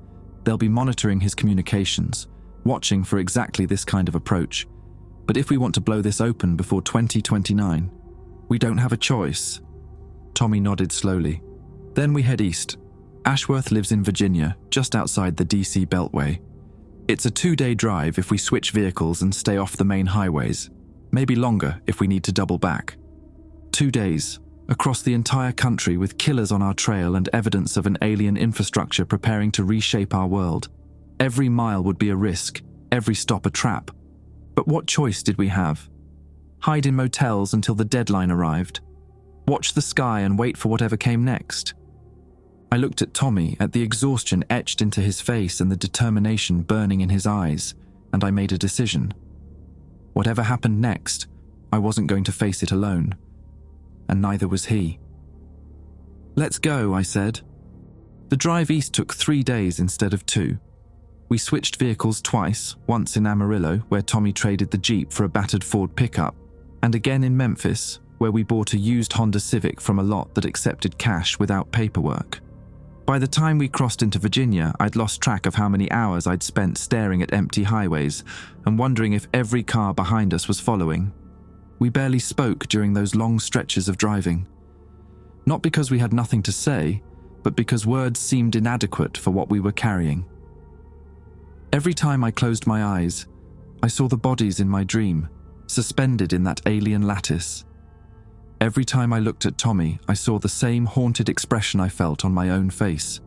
They'll be monitoring his communications, watching for exactly this kind of approach. But if we want to blow this open before 2029, we don't have a choice." Tommy nodded slowly. "Then we head east. Ashworth lives in Virginia, just outside the DC Beltway. It's a 2-day drive if we switch vehicles and stay off the main highways, maybe longer if we need to double back. 2 days, across the entire country with killers on our trail and evidence of an alien infrastructure preparing to reshape our world. Every mile would be a risk, every stop a trap. But what choice did we have? Hide in motels until the deadline arrived? Watch the sky and wait for whatever came next? I looked at Tommy, at the exhaustion etched into his face and the determination burning in his eyes, and I made a decision. Whatever happened next, I wasn't going to face it alone. And neither was he. "Let's go," I said. The drive east took 3 days instead of 2. We switched vehicles twice, once in Amarillo, where Tommy traded the Jeep for a battered Ford pickup, and again in Memphis, where we bought a used Honda Civic from a lot that accepted cash without paperwork. By the time we crossed into Virginia, I'd lost track of how many hours I'd spent staring at empty highways and wondering if every car behind us was following. We barely spoke during those long stretches of driving. Not because we had nothing to say, but because words seemed inadequate for what we were carrying. Every time I closed my eyes, I saw the bodies in my dream, suspended in that alien lattice. Every time I looked at Tommy, I saw the same haunted expression I felt on my own face.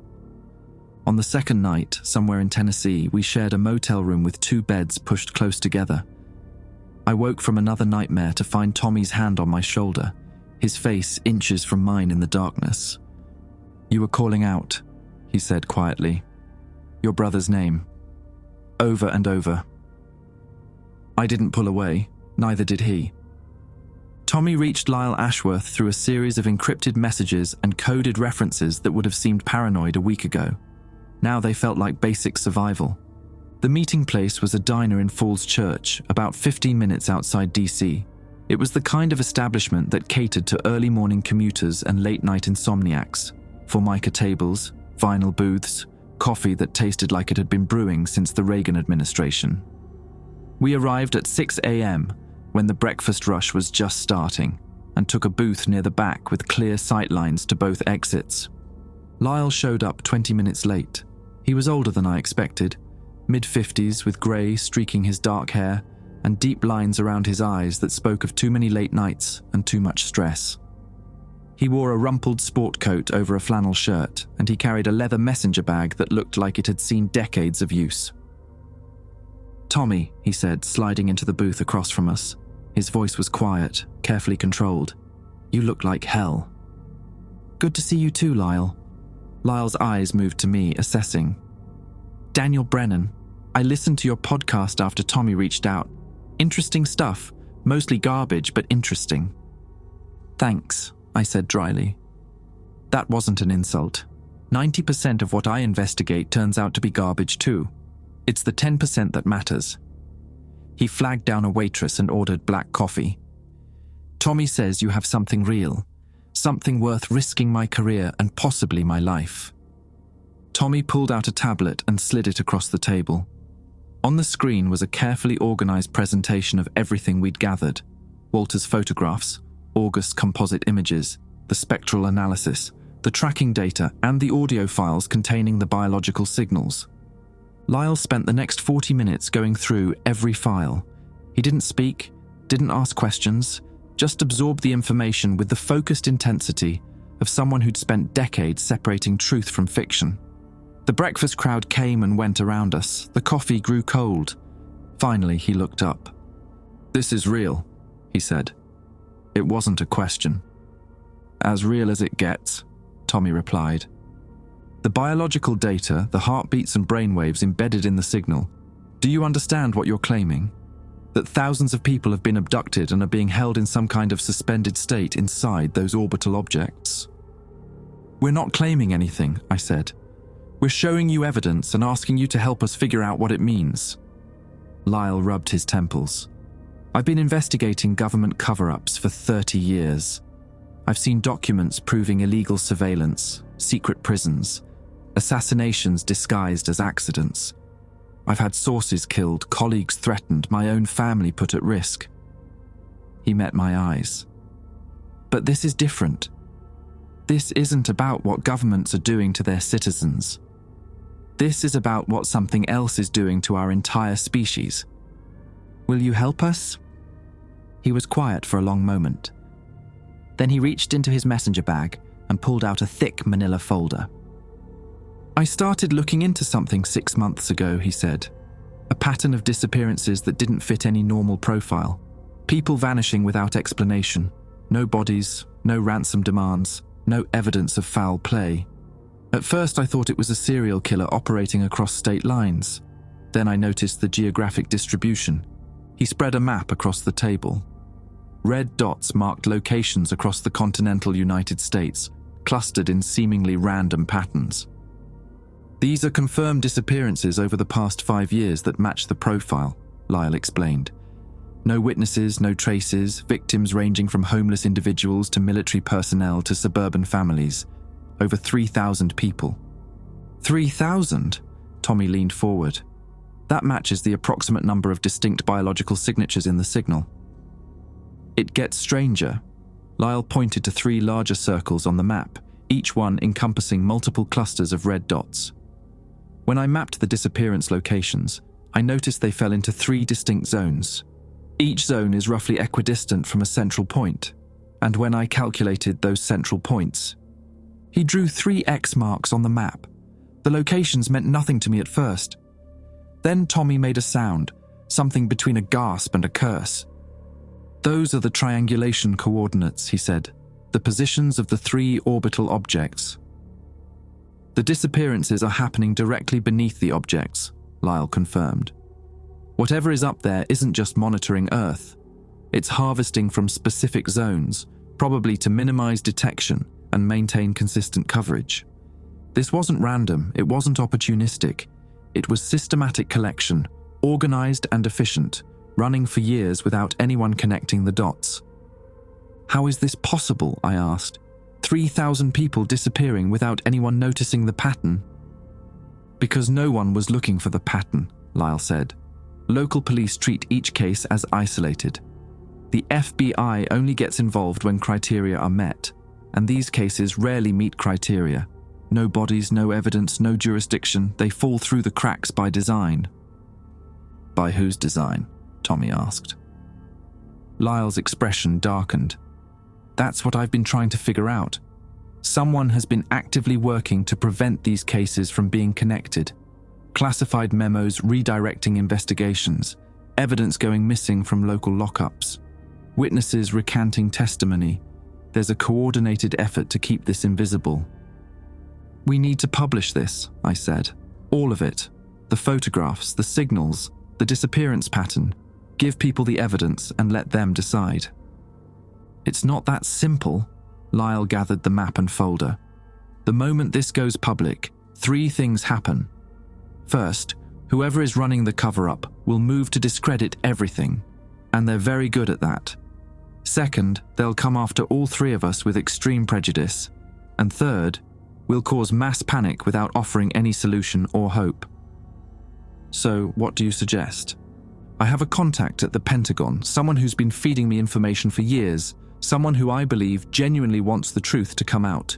On the second night, somewhere in Tennessee, we shared a motel room with 2 beds pushed close together. I woke from another nightmare to find Tommy's hand on my shoulder, his face inches from mine in the darkness. "You were calling out," he said quietly. "Your brother's name. Over and over." I didn't pull away, neither did he. Tommy reached Lyle Ashworth through a series of encrypted messages and coded references that would have seemed paranoid a week ago. Now they felt like basic survival. The meeting place was a diner in Falls Church, about 15 minutes outside DC. It was the kind of establishment that catered to early morning commuters and late-night insomniacs, formica tables, vinyl booths, coffee that tasted like it had been brewing since the Reagan administration. We arrived at 6 a.m., when the breakfast rush was just starting, and took a booth near the back with clear sightlines to both exits. Lyle showed up 20 minutes late. He was older than I expected, mid-50s with grey streaking his dark hair and deep lines around his eyes that spoke of too many late nights and too much stress. He wore a rumpled sport coat over a flannel shirt, and he carried a leather messenger bag that looked like it had seen decades of use. "Tommy," he said, sliding into the booth across from us. His voice was quiet, carefully controlled. "You look like hell." "Good to see you too, Lyle." Lyle's eyes moved to me, assessing. "Daniel Brennan. I listened to your podcast after Tommy reached out. Interesting stuff, mostly garbage, but interesting." "Thanks," I said dryly. That wasn't an insult. 90% of what I investigate turns out to be garbage too. It's the 10% that matters. He flagged down a waitress and ordered black coffee. "Tommy says you have something real, something worth risking my career and possibly my life." Tommy pulled out a tablet and slid it across the table. On the screen was a carefully organized presentation of everything we'd gathered: Walter's photographs, August's composite images, the spectral analysis, the tracking data, and the audio files containing the biological signals. Lyle spent the next 40 minutes going through every file. He didn't speak, didn't ask questions, just absorbed the information with the focused intensity of someone who'd spent decades separating truth from fiction. The breakfast crowd came and went around us. The coffee grew cold. Finally, he looked up. "This is real," he said. It wasn't a question. "As real as it gets," Tommy replied. "The biological data, the heartbeats and brainwaves embedded in the signal. Do you understand what you're claiming? That thousands of people have been abducted and are being held in some kind of suspended state inside those orbital objects?" "We're not claiming anything," I said. "We're showing you evidence and asking you to help us figure out what it means." Lyle rubbed his temples. "I've been investigating government cover-ups for 30 years. I've seen documents proving illegal surveillance, secret prisons, assassinations disguised as accidents. I've had sources killed, colleagues threatened, my own family put at risk." He met my eyes. "But this is different. This isn't about what governments are doing to their citizens. This is about what something else is doing to our entire species. Will you help us?" He was quiet for a long moment. Then he reached into his messenger bag and pulled out a thick manila folder. "I started looking into something 6 months ago," he said. "A pattern of disappearances that didn't fit any normal profile. People vanishing without explanation. No bodies, no ransom demands, no evidence of foul play. At first I thought it was a serial killer operating across state lines. Then I noticed the geographic distribution." He spread a map across the table. Red dots marked locations across the continental United States, clustered in seemingly random patterns. "These are confirmed disappearances over the past 5 years that match the profile," Lyle explained. "No witnesses, no traces, victims ranging from homeless individuals to military personnel to suburban families. Over 3,000 people." 3,000? Tommy leaned forward. "That matches the approximate number of distinct biological signatures in the signal." "It gets stranger." Lyle pointed to 3 larger circles on the map, each one encompassing multiple clusters of red dots. "When I mapped the disappearance locations, I noticed they fell into 3 distinct zones. Each zone is roughly equidistant from a central point, and when I calculated those central points..." He drew 3 X marks on the map. The locations meant nothing to me at first. Then Tommy made a sound, something between a gasp and a curse. "Those are the triangulation coordinates," he said, "the positions of the 3 orbital objects." "The disappearances are happening directly beneath the objects," Lyle confirmed. "Whatever is up there isn't just monitoring Earth. It's harvesting from specific zones, probably to minimize detection and maintain consistent coverage. This wasn't random, it wasn't opportunistic. It was systematic collection, organized and efficient, running for years without anyone connecting the dots." "How is this possible?" I asked. 3,000 people disappearing without anyone noticing the pattern?" "Because no one was looking for the pattern," Lyle said. "Local police treat each case as isolated. The FBI only gets involved when criteria are met, and these cases rarely meet criteria. No bodies, no evidence, no jurisdiction. They fall through the cracks by design." "By whose design?" Tommy asked. Lyle's expression darkened. "That's what I've been trying to figure out. Someone has been actively working to prevent these cases from being connected. Classified memos redirecting investigations, evidence going missing from local lockups, witnesses recanting testimony. There's a coordinated effort to keep this invisible." "We need to publish this," I said. "All of it. The photographs, the signals, the disappearance pattern. Give people the evidence and let them decide." "It's not that simple." Lyle gathered the map and folder. "The moment this goes public, 3 things happen. First, whoever is running the cover-up will move to discredit everything, and they're very good at that. Second, they'll come after all 3 of us with extreme prejudice. And third, we'll cause mass panic without offering any solution or hope." "So, what do you suggest?" "I have a contact at the Pentagon, someone who's been feeding me information for years, someone who I believe genuinely wants the truth to come out.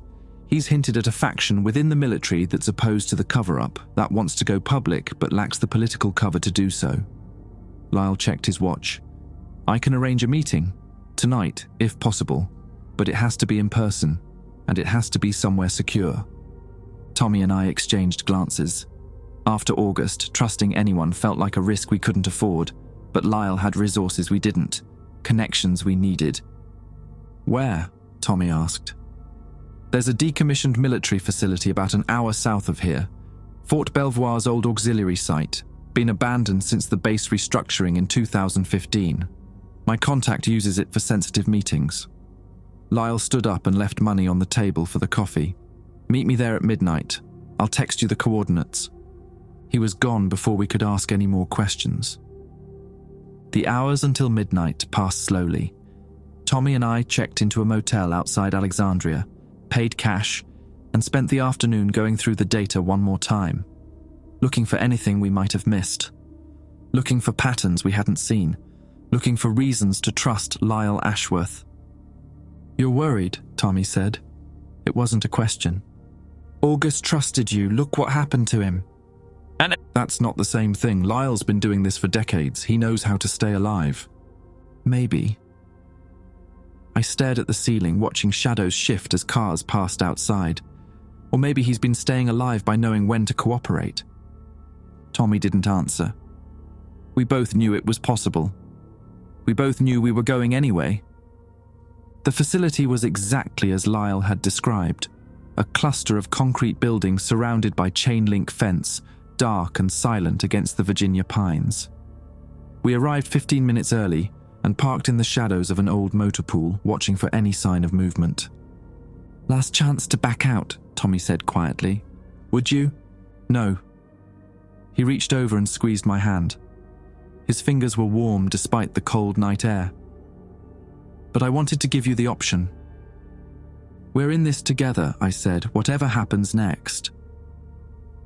He's hinted at a faction within the military that's opposed to the cover-up, that wants to go public but lacks the political cover to do so." Lyle checked his watch. "I can arrange a meeting. Tonight, if possible. But it has to be in person, and it has to be somewhere secure." Tommy and I exchanged glances. After August, trusting anyone felt like a risk we couldn't afford, but Lyle had resources we didn't, connections we needed. "Where?" Tommy asked. "There's a decommissioned military facility about an hour south of here. Fort Belvoir's old auxiliary site, been abandoned since the base restructuring in 2015. My contact uses it for sensitive meetings." Lyle stood up and left money on the table for the coffee. "Meet me there at midnight. I'll text you the coordinates." He was gone before we could ask any more questions. The hours until midnight passed slowly. Tommy and I checked into a motel outside Alexandria, paid cash, and spent the afternoon going through the data one more time, looking for anything we might have missed, looking for patterns we hadn't seen, looking for reasons to trust Lyle Ashworth. "You're worried," Tommy said. It wasn't a question. August trusted you. Look what happened to him. And that's not the same thing. Lyle's been doing this for decades. He knows how to stay alive. Maybe. I stared at the ceiling, watching shadows shift as cars passed outside. Or maybe he's been staying alive by knowing when to cooperate. Tommy didn't answer. We both knew it was possible. We both knew we were going anyway. The facility was exactly as Lyle had described. A cluster of concrete buildings surrounded by chain-link fence, dark and silent against the Virginia pines. We arrived 15 minutes early and parked in the shadows of an old motor pool, watching for any sign of movement. Last chance to back out, Tommy said quietly. Would you? No. He reached over and squeezed my hand. His fingers were warm despite the cold night air. But I wanted to give you the option. We're in this together, I said, whatever happens next.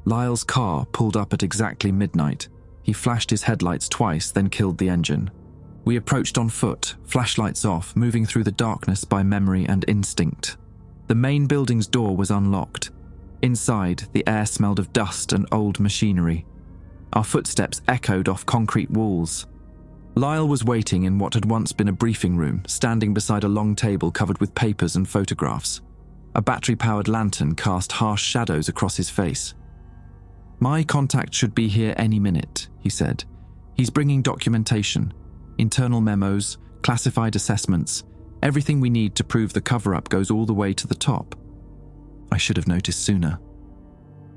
Lyle's car pulled up at exactly midnight. He flashed his headlights twice, then killed the engine. We approached on foot, flashlights off, moving through the darkness by memory and instinct. The main building's door was unlocked. Inside, the air smelled of dust and old machinery. Our footsteps echoed off concrete walls. Lyle was waiting in what had once been a briefing room, standing beside a long table covered with papers and photographs. A battery-powered lantern cast harsh shadows across his face. My contact should be here any minute, he said. He's bringing documentation, internal memos, classified assessments, everything we need to prove the cover-up goes all the way to the top. I should have noticed sooner.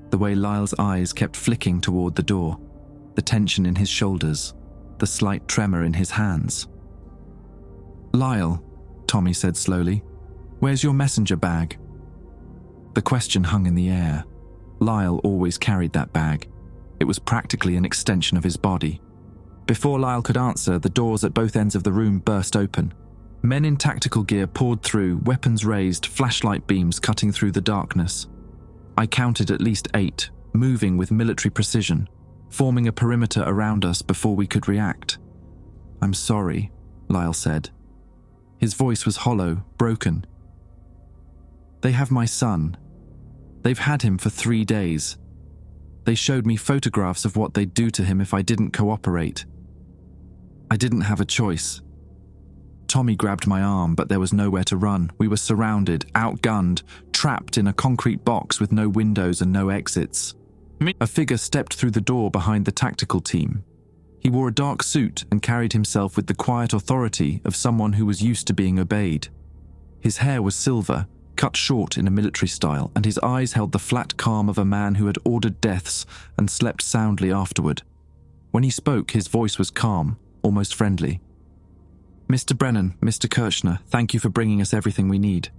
The way Lyle's eyes kept flicking toward the door, the tension in his shoulders, the slight tremor in his hands. Lyle, Tommy said slowly, where's your messenger bag? The question hung in the air. Lyle always carried that bag. It was practically an extension of his body. Before Lyle could answer, the doors at both ends of the room burst open. Men in tactical gear poured through, weapons raised, flashlight beams cutting through the darkness. I counted at least 8, moving with military precision, forming a perimeter around us before we could react. I'm sorry, Lyle said. His voice was hollow, broken. They have my son. They've had him for 3 days. They showed me photographs of what they'd do to him if I didn't cooperate. I didn't have a choice. Tommy grabbed my arm, but there was nowhere to run. We were surrounded, outgunned, trapped in a concrete box with no windows and no exits. A figure stepped through the door behind the tactical team. He wore a dark suit and carried himself with the quiet authority of someone who was used to being obeyed. His hair was silver, cut short in a military style, and his eyes held the flat calm of a man who had ordered deaths and slept soundly afterward. When he spoke, his voice was calm, almost friendly. Mr. Brennan, Mr. Kirchner, thank you for bringing us everything we need.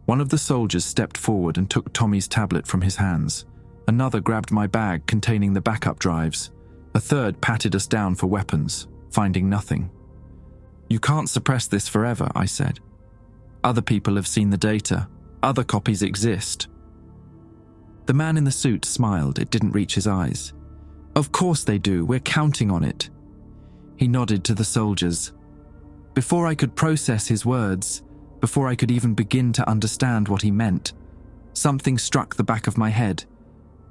One of the soldiers stepped forward and took Tommy's tablet from his hands. Another grabbed my bag containing the backup drives. A third patted us down for weapons, finding nothing. You can't suppress this forever, I said. Other people have seen the data. Other copies exist. The man in the suit smiled. It didn't reach his eyes. Of course they do. We're counting on it. He nodded to the soldiers. Before I could process his words, before I could even begin to understand what he meant, something struck the back of my head,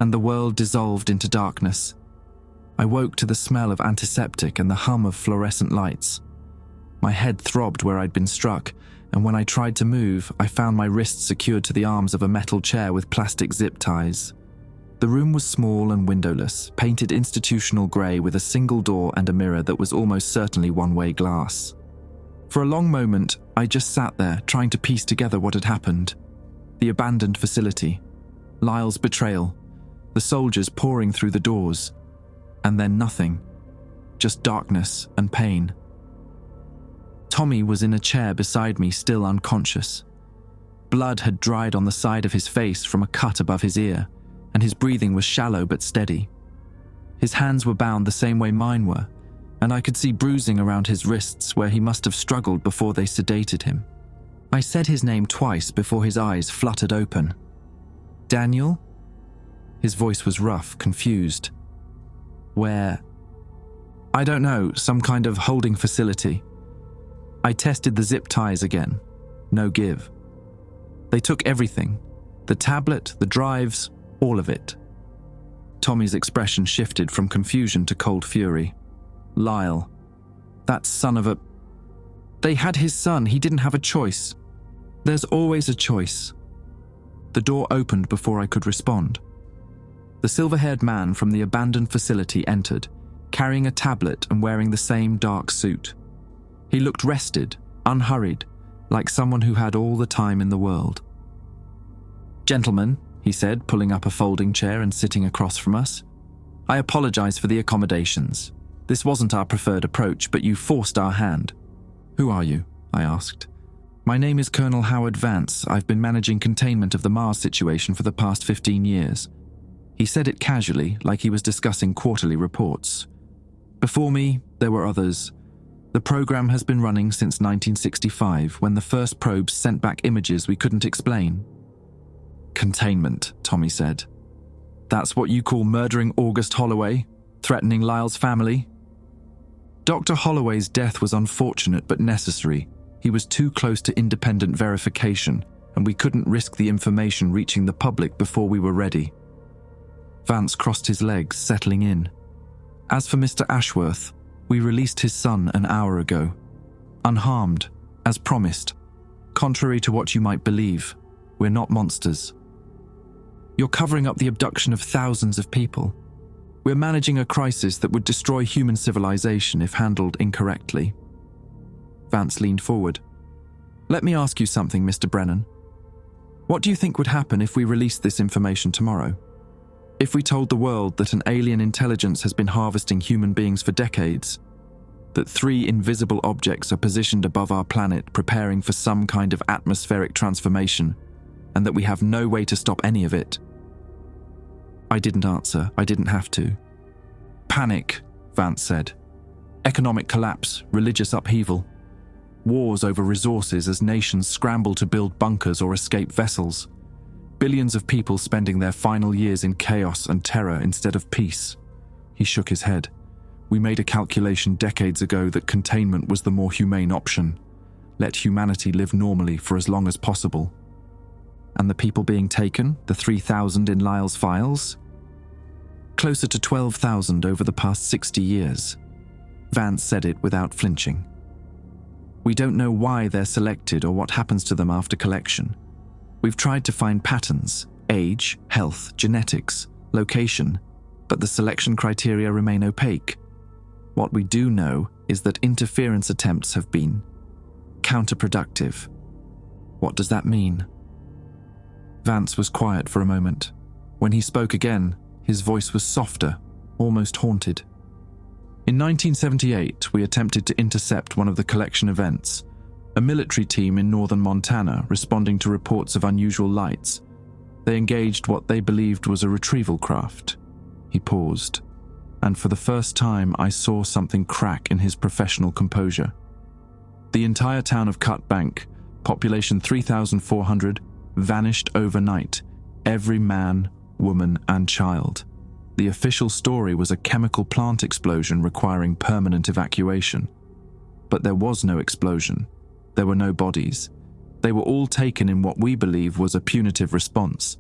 and the world dissolved into darkness. I woke to the smell of antiseptic and the hum of fluorescent lights. My head throbbed where I'd been struck, and when I tried to move, I found my wrists secured to the arms of a metal chair with plastic zip ties. The room was small and windowless, painted institutional grey with a single door and a mirror that was almost certainly one-way glass. For a long moment, I just sat there, trying to piece together what had happened. The abandoned facility, Lyle's betrayal, the soldiers pouring through the doors, and then nothing, just darkness and pain. Tommy was in a chair beside me, still unconscious. Blood had dried on the side of his face from a cut above his ear, and his breathing was shallow but steady. His hands were bound the same way mine were, and I could see bruising around his wrists where he must have struggled before they sedated him. I said his name twice before his eyes fluttered open. Daniel? His voice was rough, confused. Where? I don't know, some kind of holding facility. I tested the zip ties again. No give. They took everything. The tablet, the drives, all of it. Tommy's expression shifted from confusion to cold fury. Lyle. That son of a... They had his son. He didn't have a choice. There's always a choice. The door opened before I could respond. The silver-haired man from the abandoned facility entered, carrying a tablet and wearing the same dark suit. He looked rested, unhurried, like someone who had all the time in the world. "Gentlemen," he said, pulling up a folding chair and sitting across from us, "I apologize for the accommodations. This wasn't our preferred approach, but you forced our hand." "Who are you?" I asked. "My name is Colonel Howard Vance. I've been managing containment of the Mars situation for the past 15 years. He said it casually, like he was discussing quarterly reports. "Before me, there were others. The program has been running since 1965, when the first probes sent back images we couldn't explain." "Containment," Tommy said. "That's what you call murdering August Holloway? Threatening Lyle's family?" "Dr. Holloway's death was unfortunate but necessary. He was too close to independent verification, and we couldn't risk the information reaching the public before we were ready." Vance crossed his legs, settling in. "As for Mr. Ashworth, we released his son an hour ago. Unharmed, as promised. Contrary to what you might believe, we're not monsters. You're covering up the abduction of thousands of people. We're managing a crisis that would destroy human civilization if handled incorrectly." Vance leaned forward. "Let me ask you something, Mr. Brennan. What do you think would happen if we released this information tomorrow? If we told the world that an alien intelligence has been harvesting human beings for decades, that 3 invisible objects are positioned above our planet preparing for some kind of atmospheric transformation, and that we have no way to stop any of it?" I didn't answer. I didn't have to. "Panic," Vance said. "Economic collapse, religious upheaval. Wars over resources as nations scramble to build bunkers or escape vessels. Billions of people spending their final years in chaos and terror instead of peace." He shook his head. "We made a calculation decades ago that containment was the more humane option. Let humanity live normally for as long as possible." "And the people being taken, the 3,000 in Lyle's files?" "Closer to 12,000 over the past 60 years. Vance said it without flinching. "We don't know why they're selected or what happens to them after collection. We've tried to find patterns, age, health, genetics, location, but the selection criteria remain opaque. What we do know is that interference attempts have been counterproductive." "What does that mean?" Vance was quiet for a moment. When he spoke again, his voice was softer, almost haunted. "In 1978, we attempted to intercept one of the collection events, a military team in northern Montana responding to reports of unusual lights. They engaged what they believed was a retrieval craft." He paused, and for the first time I saw something crack in his professional composure. "The entire town of Cut Bank, population 3,400, vanished overnight, every man, woman, and child. The official story was a chemical plant explosion requiring permanent evacuation. But there was no explosion. There were no bodies. They were all taken in what we believe was a punitive response.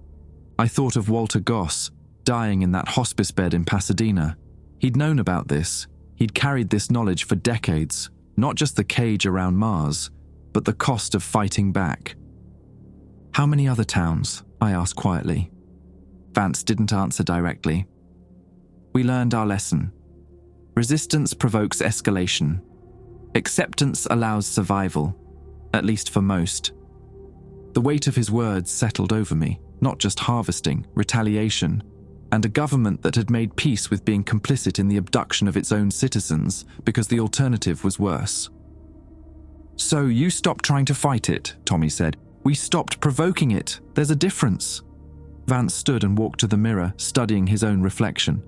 I thought of Walter Goss, dying in that hospice bed in Pasadena. He'd known about this. He'd carried this knowledge for decades, not just the cage around Mars, but the cost of fighting back." "How many other towns?" I asked quietly. Vance didn't answer directly. "We learned our lesson. Resistance provokes escalation. Acceptance allows survival, at least for most." The weight of his words settled over me, not just harvesting, retaliation, and a government that had made peace with being complicit in the abduction of its own citizens because the alternative was worse. "So you stopped trying to fight it," Tommy said. "We stopped provoking it. There's a difference." Vance stood and walked to the mirror, studying his own reflection.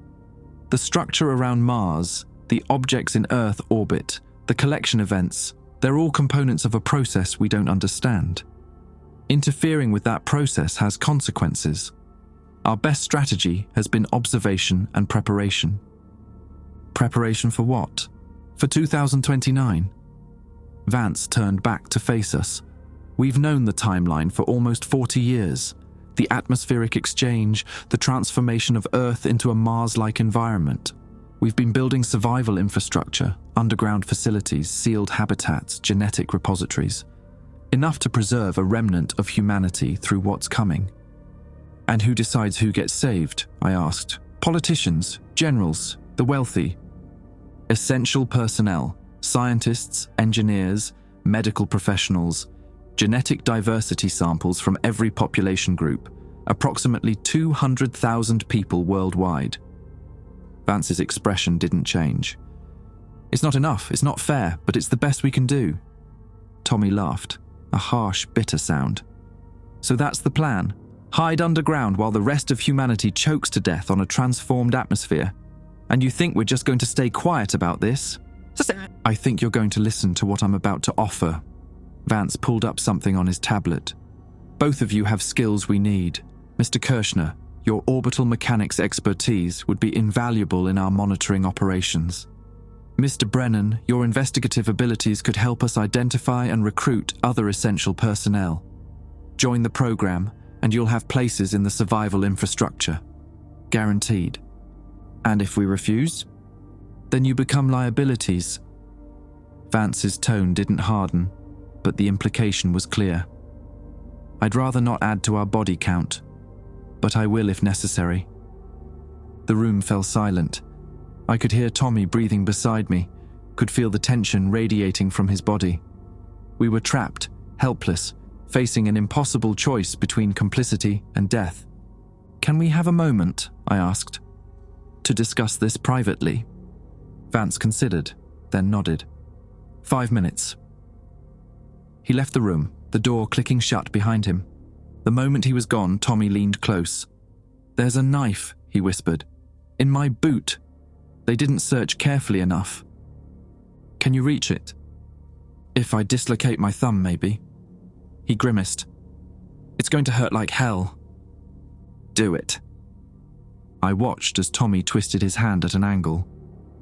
"The structure around Mars, the objects in Earth orbit, the collection events, they're all components of a process we don't understand. Interfering with that process has consequences. Our best strategy has been observation and preparation." "Preparation for what? For 2029? Vance turned back to face us. We've known the timeline for almost 40 years. The atmospheric exchange, the transformation of Earth into a Mars-like environment. We've been building survival infrastructure, underground facilities, sealed habitats, genetic repositories. Enough to preserve a remnant of humanity through what's coming. And who decides who gets saved? I asked. Politicians, generals, the wealthy. Essential personnel, scientists, engineers, medical professionals, genetic diversity samples from every population group, approximately 200,000 people worldwide. Vance's expression didn't change. It's not enough, it's not fair, but it's the best we can do. Tommy laughed, a harsh, bitter sound. So that's the plan. Hide underground while the rest of humanity chokes to death on a transformed atmosphere. And you think we're just going to stay quiet about this? I think you're going to listen to what I'm about to offer. Vance pulled up something on his tablet. Both of you have skills we need. Mr. Kirshner, your orbital mechanics expertise would be invaluable in our monitoring operations. Mr. Brennan, your investigative abilities could help us identify and recruit other essential personnel. Join the program, and you'll have places in the survival infrastructure. Guaranteed. And if we refuse? Then you become liabilities. Vance's tone didn't harden, but the implication was clear. I'd rather not add to our body count, but I will if necessary. The room fell silent. I could hear Tommy breathing beside me, could feel the tension radiating from his body. We were trapped, helpless, facing an impossible choice between complicity and death. Can we have a moment, I asked, to discuss this privately? Vance considered, then nodded. 5 minutes. He left the room, the door clicking shut behind him. The moment he was gone, Tommy leaned close. There's a knife, he whispered. In my boot. They didn't search carefully enough. Can you reach it? If I dislocate my thumb, maybe. He grimaced. It's going to hurt like hell. Do it. I watched as Tommy twisted his hand at an angle.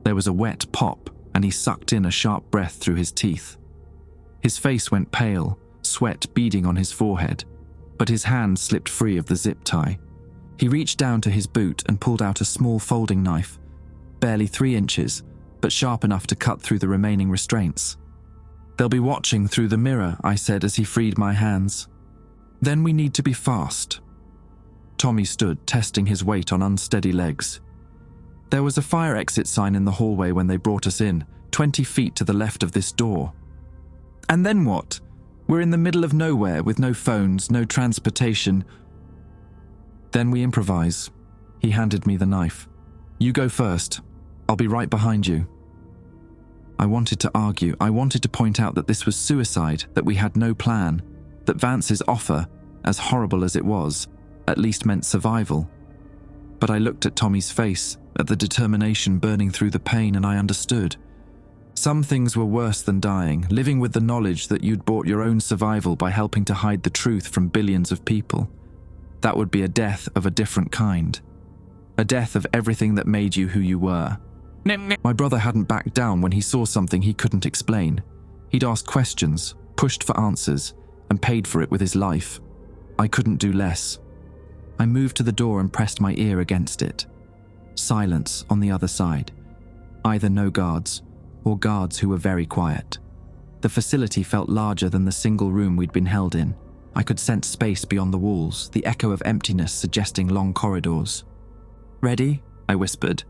There was a wet pop, and he sucked in a sharp breath through his teeth. His face went pale, sweat beading on his forehead, but his hand slipped free of the zip tie. He reached down to his boot and pulled out a small folding knife, barely 3 inches, but sharp enough to cut through the remaining restraints. They'll be watching through the mirror, I said as he freed my hands. Then we need to be fast. Tommy stood, testing his weight on unsteady legs. There was a fire exit sign in the hallway when they brought us in, 20 feet to the left of this door. And then what? We're in the middle of nowhere with no phones, no transportation. Then we improvise. He handed me the knife. You go first. I'll be right behind you. I wanted to argue. I wanted to point out that this was suicide, that we had no plan, that Vance's offer, as horrible as it was, at least meant survival. But I looked at Tommy's face, at the determination burning through the pain, and I understood. Some things were worse than dying, living with the knowledge that you'd bought your own survival by helping to hide the truth from billions of people. That would be a death of a different kind. A death of everything that made you who you were. My brother hadn't backed down when he saw something he couldn't explain. He'd asked questions, pushed for answers, and paid for it with his life. I couldn't do less. I moved to the door and pressed my ear against it. Silence on the other side. Either no guards, or guards who were very quiet. The facility felt larger than the single room we'd been held in. I could sense space beyond the walls, the echo of emptiness suggesting long corridors. Ready? I whispered.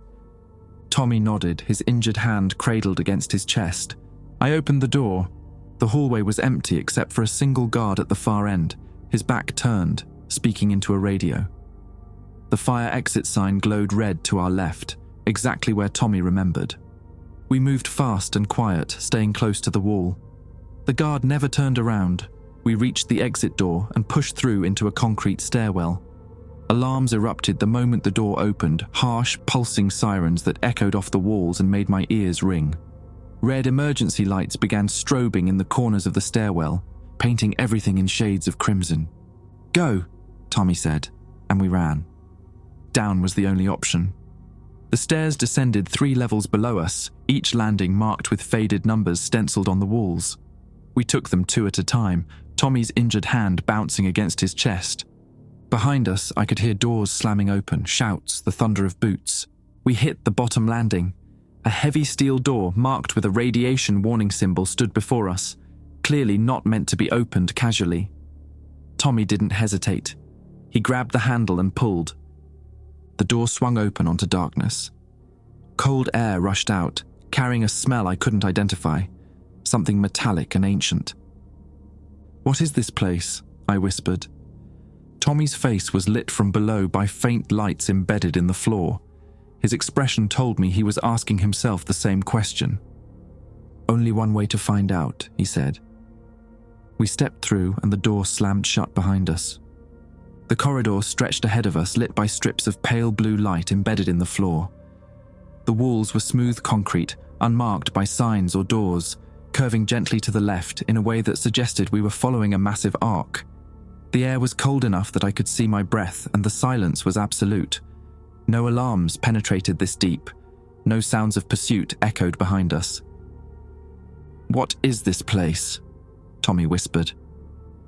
Tommy nodded, his injured hand cradled against his chest. I opened the door. The hallway was empty except for a single guard at the far end, his back turned, speaking into a radio. The fire exit sign glowed red to our left, exactly where Tommy remembered. We moved fast and quiet, staying close to the wall. The guard never turned around. We reached the exit door and pushed through into a concrete stairwell. Alarms erupted the moment the door opened, harsh, pulsing sirens that echoed off the walls and made my ears ring. Red emergency lights began strobing in the corners of the stairwell, painting everything in shades of crimson. Go, Tommy said, and we ran. Down was the only option. The stairs descended 3 levels below us, each landing marked with faded numbers stenciled on the walls. We took them 2 at a time, Tommy's injured hand bouncing against his chest. Behind us, I could hear doors slamming open, shouts, the thunder of boots. We hit the bottom landing. A heavy steel door marked with a radiation warning symbol stood before us, clearly not meant to be opened casually. Tommy didn't hesitate. He grabbed the handle and pulled. The door swung open onto darkness. Cold air rushed out, carrying a smell I couldn't identify, something metallic and ancient. "What is this place?" I whispered. Tommy's face was lit from below by faint lights embedded in the floor. His expression told me he was asking himself the same question. "Only one way to find out," he said. We stepped through and the door slammed shut behind us. The corridor stretched ahead of us, lit by strips of pale blue light embedded in the floor. The walls were smooth concrete, unmarked by signs or doors, curving gently to the left in a way that suggested we were following a massive arc. The air was cold enough that I could see my breath, and the silence was absolute. No alarms penetrated this deep. No sounds of pursuit echoed behind us. "What is this place?" Tommy whispered.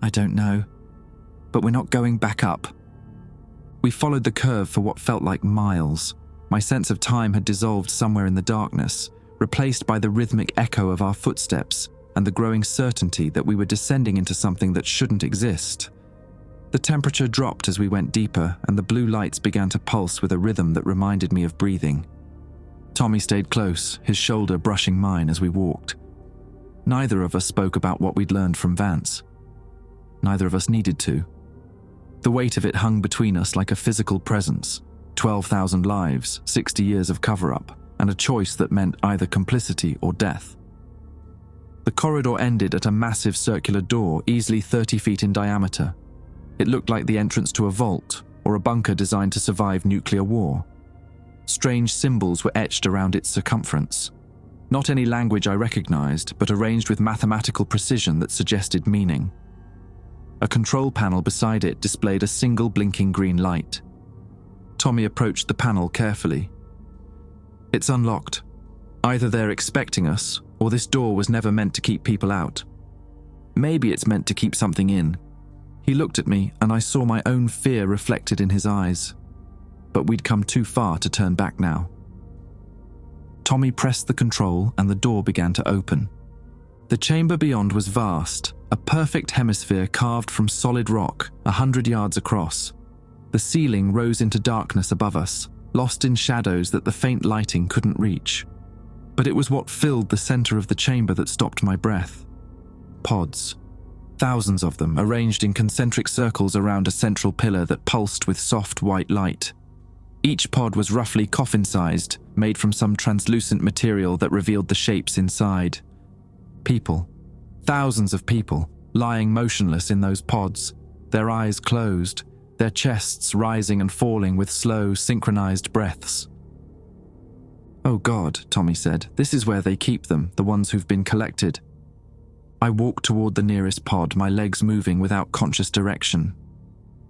"I don't know, but we're not going back up." We followed the curve for what felt like miles. My sense of time had dissolved somewhere in the darkness, replaced by the rhythmic echo of our footsteps and the growing certainty that we were descending into something that shouldn't exist. The temperature dropped as we went deeper, and the blue lights began to pulse with a rhythm that reminded me of breathing. Tommy stayed close, his shoulder brushing mine as we walked. Neither of us spoke about what we'd learned from Vance. Neither of us needed to. The weight of it hung between us like a physical presence. 12,000 lives, 60 years of cover-up, and a choice that meant either complicity or death. The corridor ended at a massive circular door, easily 30 feet in diameter. It looked like the entrance to a vault, or a bunker designed to survive nuclear war. Strange symbols were etched around its circumference. Not any language I recognized, but arranged with mathematical precision that suggested meaning. A control panel beside it displayed a single blinking green light. Tommy approached the panel carefully. "It's unlocked. Either they're expecting us, or this door was never meant to keep people out. Maybe it's meant to keep something in." He looked at me, and I saw my own fear reflected in his eyes. But we'd come too far to turn back now. Tommy pressed the control, and the door began to open. The chamber beyond was vast, a perfect hemisphere carved from solid rock, 100 yards across. The ceiling rose into darkness above us, lost in shadows that the faint lighting couldn't reach. But it was what filled the center of the chamber that stopped my breath. Pods. Thousands of them, arranged in concentric circles around a central pillar that pulsed with soft white light. Each pod was roughly coffin-sized, made from some translucent material that revealed the shapes inside. People. Thousands of people, lying motionless in those pods, their eyes closed, their chests rising and falling with slow, synchronized breaths. "Oh God," Tommy said, "this is where they keep them, the ones who've been collected." I walked toward the nearest pod, my legs moving without conscious direction.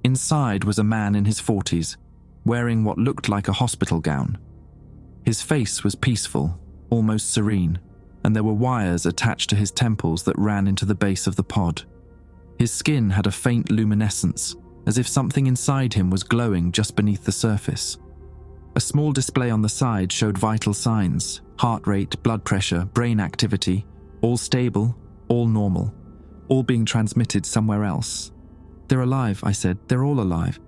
Inside was a man in his 40s, wearing what looked like a hospital gown. His face was peaceful, almost serene, and there were wires attached to his temples that ran into the base of the pod. His skin had a faint luminescence, as if something inside him was glowing just beneath the surface. A small display on the side showed vital signs: heart rate, blood pressure, brain activity, all stable, all normal, all being transmitted somewhere else. "They're alive," I said. "They're all alive."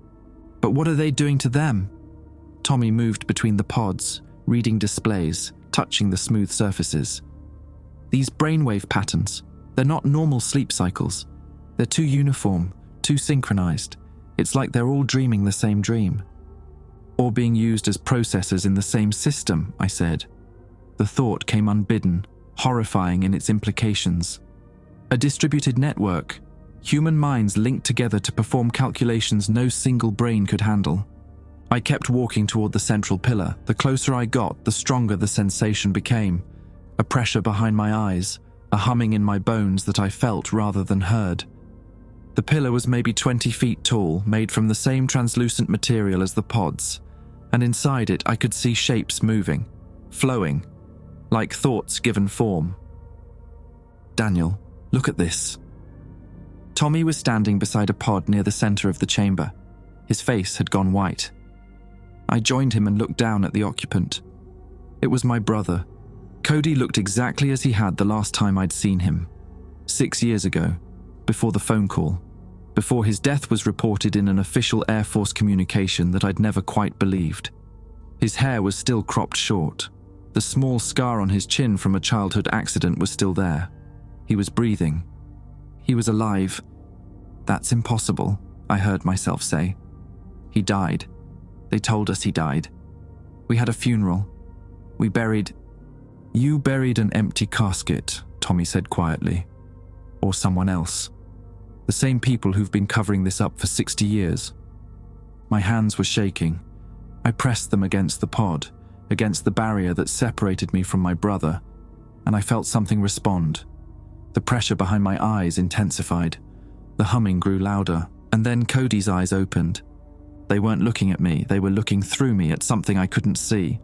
"But what are they doing to them?" Tommy moved between the pods, reading displays, touching the smooth surfaces. "These brainwave patterns, they're not normal sleep cycles. They're too uniform, too synchronized. It's like they're all dreaming the same dream. Or being used as processors in the same system," I said. The thought came unbidden, horrifying in its implications. A distributed network, human minds linked together to perform calculations no single brain could handle. I kept walking toward the central pillar. The closer I got, the stronger the sensation became. A pressure behind my eyes, a humming in my bones that I felt rather than heard. The pillar was maybe 20 feet tall, made from the same translucent material as the pods, and inside it I could see shapes moving, flowing, like thoughts given form. "Daniel, look at this." Tommy was standing beside a pod near the center of the chamber. His face had gone white. I joined him and looked down at the occupant. It was my brother. Cody looked exactly as he had the last time I'd seen him. 6 years ago, before the phone call, before his death was reported in an official Air Force communication that I'd never quite believed. His hair was still cropped short. The small scar on his chin from a childhood accident was still there. He was breathing. He was alive. That's impossible, I heard myself say. He died. They told us he died. We had a funeral. We buried... You buried an empty casket, Tommy said quietly. Or someone else. The same people who've been covering this up for 60 years. My hands were shaking. I pressed them against the pod, against the barrier that separated me from my brother, and I felt something respond. The pressure behind my eyes intensified. The humming grew louder, and then Cody's eyes opened. They weren't looking at me, they were looking through me at something I couldn't see.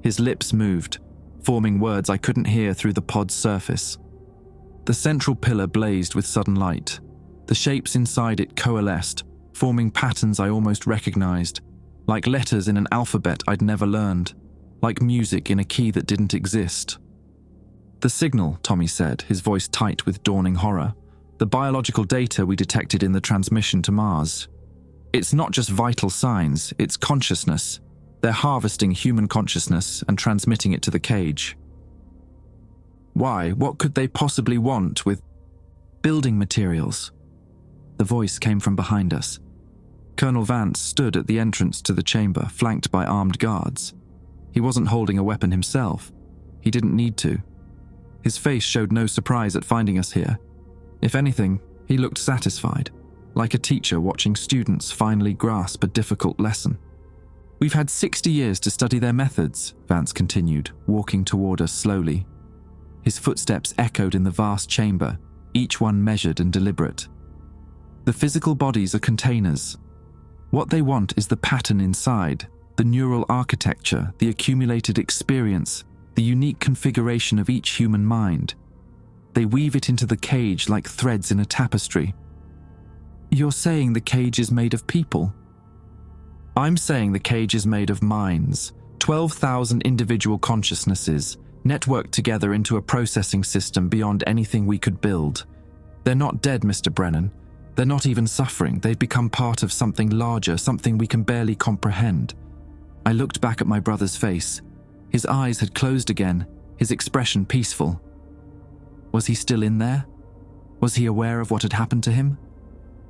His lips moved, forming words I couldn't hear through the pod's surface. The central pillar blazed with sudden light. The shapes inside it coalesced, forming patterns I almost recognized, like letters in an alphabet I'd never learned, like music in a key that didn't exist. The signal, Tommy said, his voice tight with dawning horror. The biological data we detected in the transmission to Mars. It's not just vital signs, it's consciousness. They're harvesting human consciousness and transmitting it to the cage. Why? What could they possibly want with building materials? The voice came from behind us. Colonel Vance stood at the entrance to the chamber, flanked by armed guards. He wasn't holding a weapon himself. He didn't need to. His face showed no surprise at finding us here. If anything, he looked satisfied, like a teacher watching students finally grasp a difficult lesson. We've had 60 years to study their methods, Vance continued, walking toward us slowly. His footsteps echoed in the vast chamber, each one measured and deliberate. The physical bodies are containers. What they want is the pattern inside, the neural architecture, the accumulated experience, the unique configuration of each human mind. They weave it into the cage like threads in a tapestry. You're saying the cage is made of people? I'm saying the cage is made of minds, 12,000 individual consciousnesses, networked together into a processing system beyond anything we could build. They're not dead, Mr. Brennan. They're not even suffering. They've become part of something larger, something we can barely comprehend. I looked back at my brother's face. His eyes had closed again, his expression peaceful. Was he still in there? Was he aware of what had happened to him?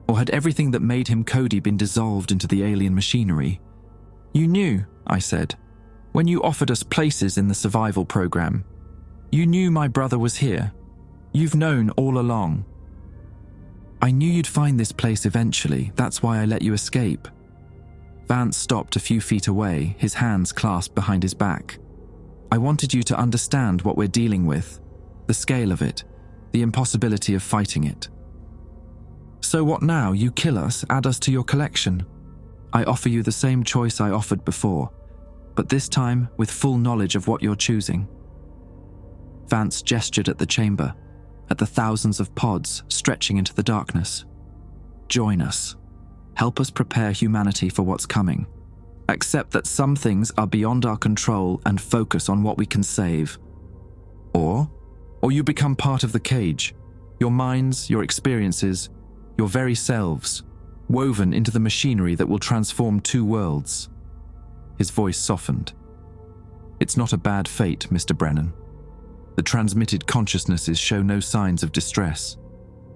Or had everything that made him Cody been dissolved into the alien machinery? You knew, I said, when you offered us places in the survival program. You knew my brother was here. You've known all along. I knew you'd find this place eventually. That's why I let you escape. Vance stopped a few feet away, his hands clasped behind his back. I wanted you to understand what we're dealing with, the scale of it, the impossibility of fighting it. So what now? You kill us, add us to your collection. I offer you the same choice I offered before, but this time with full knowledge of what you're choosing. Vance gestured at the chamber, at the thousands of pods stretching into the darkness. Join us. Help us prepare humanity for what's coming. Accept that some things are beyond our control and focus on what we can save. Or you become part of the cage, your minds, your experiences, your very selves, woven into the machinery that will transform two worlds. His voice softened. It's not a bad fate, Mr. Brennan. The transmitted consciousnesses show no signs of distress.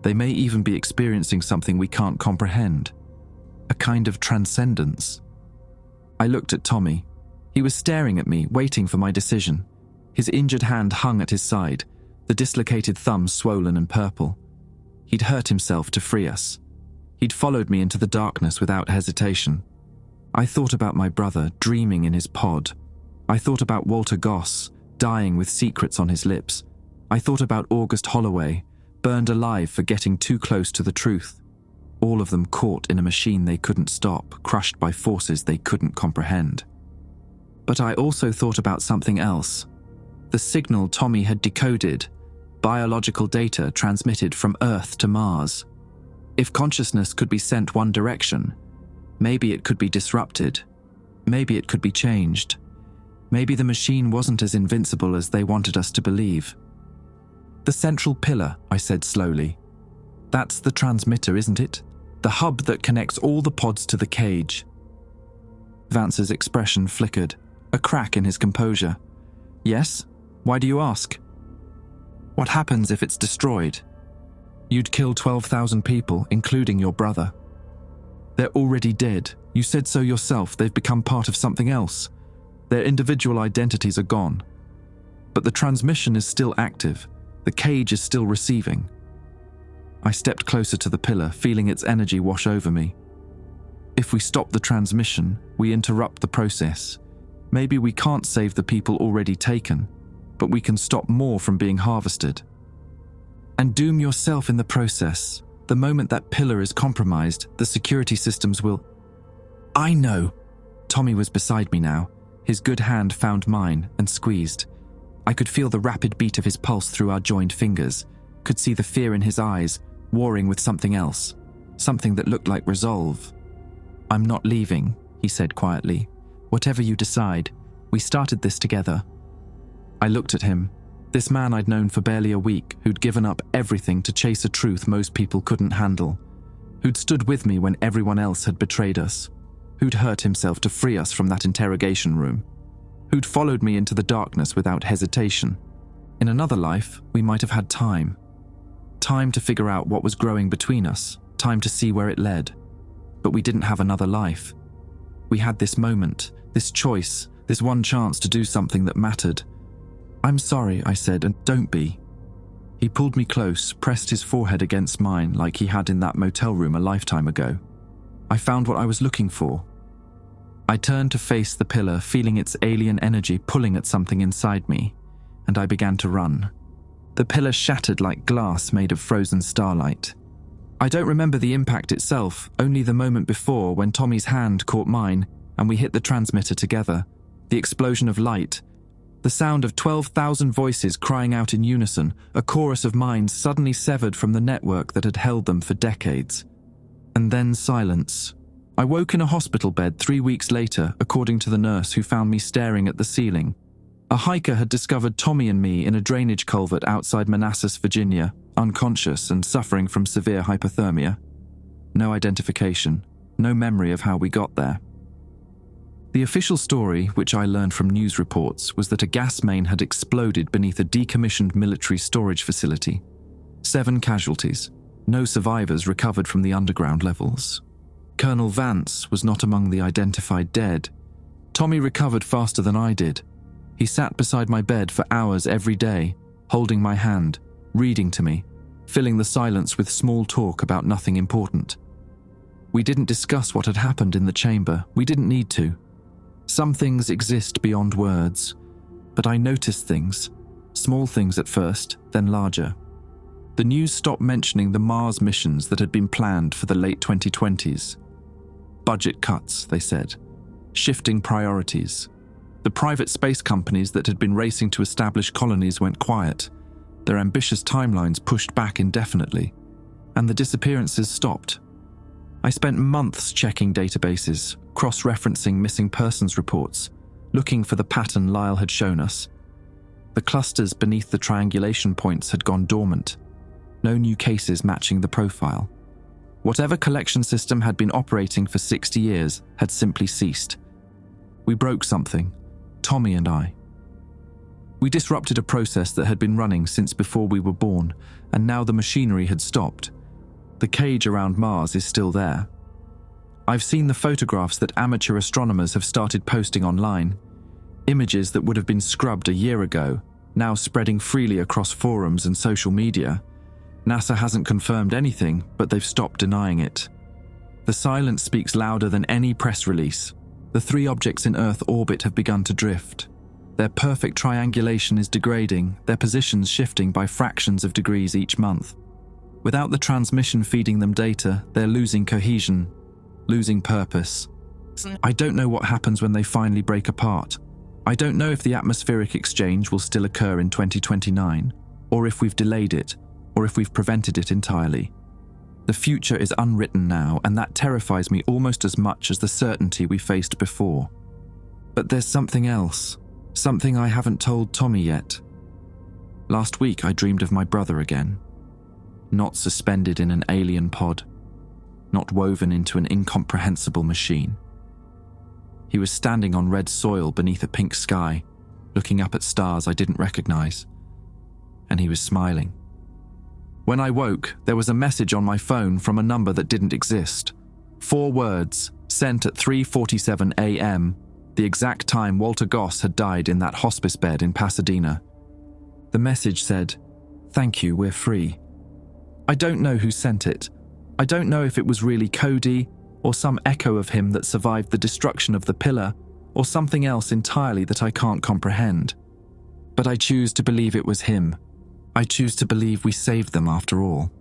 They may even be experiencing something we can't comprehend. A kind of transcendence. I looked at Tommy. He was staring at me, waiting for my decision. His injured hand hung at his side, the dislocated thumb swollen and purple. He'd hurt himself to free us. He'd followed me into the darkness without hesitation. I thought about my brother, dreaming in his pod. I thought about Walter Goss, dying with secrets on his lips. I thought about August Holloway, burned alive for getting too close to the truth. All of them caught in a machine they couldn't stop, crushed by forces they couldn't comprehend. But I also thought about something else. The signal Tommy had decoded, biological data transmitted from Earth to Mars. If consciousness could be sent one direction, maybe it could be disrupted. Maybe it could be changed. Maybe the machine wasn't as invincible as they wanted us to believe. The central pillar, I said slowly. That's the transmitter, isn't it? The hub that connects all the pods to the cage. Vance's expression flickered, a crack in his composure. Yes? Why do you ask? What happens if it's destroyed? You'd kill 12,000 people, including your brother. They're already dead. You said so yourself. They've become part of something else. Their individual identities are gone. But the transmission is still active. The cage is still receiving. I stepped closer to the pillar, feeling its energy wash over me. If we stop the transmission, we interrupt the process. Maybe we can't save the people already taken, but we can stop more from being harvested. And doom yourself in the process. The moment that pillar is compromised, the security systems will... I know. Tommy was beside me now. His good hand found mine and squeezed. I could feel the rapid beat of his pulse through our joined fingers, could see the fear in his eyes, warring with something else, something that looked like resolve. I'm not leaving, he said quietly. Whatever you decide, we started this together. I looked at him, this man I'd known for barely a week, who'd given up everything to chase a truth most people couldn't handle, who'd stood with me when everyone else had betrayed us, who'd hurt himself to free us from that interrogation room, who'd followed me into the darkness without hesitation. In another life, we might have had time. Time to figure out what was growing between us, time to see where it led. But we didn't have another life. We had this moment, this choice, this one chance to do something that mattered. I'm sorry, I said, and don't be. He pulled me close, pressed his forehead against mine like he had in that motel room a lifetime ago. I found what I was looking for. I turned to face the pillar, feeling its alien energy pulling at something inside me, and I began to run. The pillar shattered like glass made of frozen starlight. I don't remember the impact itself, only the moment before when Tommy's hand caught mine and we hit the transmitter together, the explosion of light, the sound of 12,000 voices crying out in unison, a chorus of minds suddenly severed from the network that had held them for decades. And then silence. I woke in a hospital bed 3 weeks later, according to the nurse who found me staring at the ceiling. A hiker had discovered Tommy and me in a drainage culvert outside Manassas, Virginia, unconscious and suffering from severe hypothermia. No identification, no memory of how we got there. The official story, which I learned from news reports, was that a gas main had exploded beneath a decommissioned military storage facility. 7 casualties. No survivors recovered from the underground levels. Colonel Vance was not among the identified dead. Tommy recovered faster than I did. He sat beside my bed for hours every day, holding my hand, reading to me, filling the silence with small talk about nothing important. We didn't discuss what had happened in the chamber. We didn't need to. Some things exist beyond words, but I noticed things, small things at first, then larger. The news stopped mentioning the Mars missions that had been planned for the late 2020s. Budget cuts, they said. Shifting priorities. The private space companies that had been racing to establish colonies went quiet. Their ambitious timelines pushed back indefinitely. And the disappearances stopped. I spent months checking databases, cross-referencing missing persons reports, looking for the pattern Lyle had shown us. The clusters beneath the triangulation points had gone dormant. No new cases matching the profile. Whatever collection system had been operating for 60 years had simply ceased. We broke something, Tommy and I. We disrupted a process that had been running since before we were born, and now the machinery had stopped. The cage around Mars is still there. I've seen the photographs that amateur astronomers have started posting online. Images that would have been scrubbed a year ago, now spreading freely across forums and social media. NASA hasn't confirmed anything, but they've stopped denying it. The silence speaks louder than any press release. The 3 objects in Earth orbit have begun to drift. Their perfect triangulation is degrading, their positions shifting by fractions of degrees each month. Without the transmission feeding them data, they're losing cohesion, losing purpose. I don't know what happens when they finally break apart. I don't know if the atmospheric exchange will still occur in 2029, or if we've delayed it, or if we've prevented it entirely. The future is unwritten now, and that terrifies me almost as much as the certainty we faced before. But there's something else, something I haven't told Tommy yet. Last week I dreamed of my brother again. Not suspended in an alien pod, not woven into an incomprehensible machine. He was standing on red soil beneath a pink sky, looking up at stars I didn't recognize, and he was smiling. When I woke, there was a message on my phone from a number that didn't exist. 4 words, sent at 3:47 a.m., the exact time Walter Goss had died in that hospice bed in Pasadena. The message said, "Thank you, we're free." I don't know who sent it. I don't know if it was really Cody, or some echo of him that survived the destruction of the pillar, or something else entirely that I can't comprehend. But I choose to believe it was him. I choose to believe we saved them after all.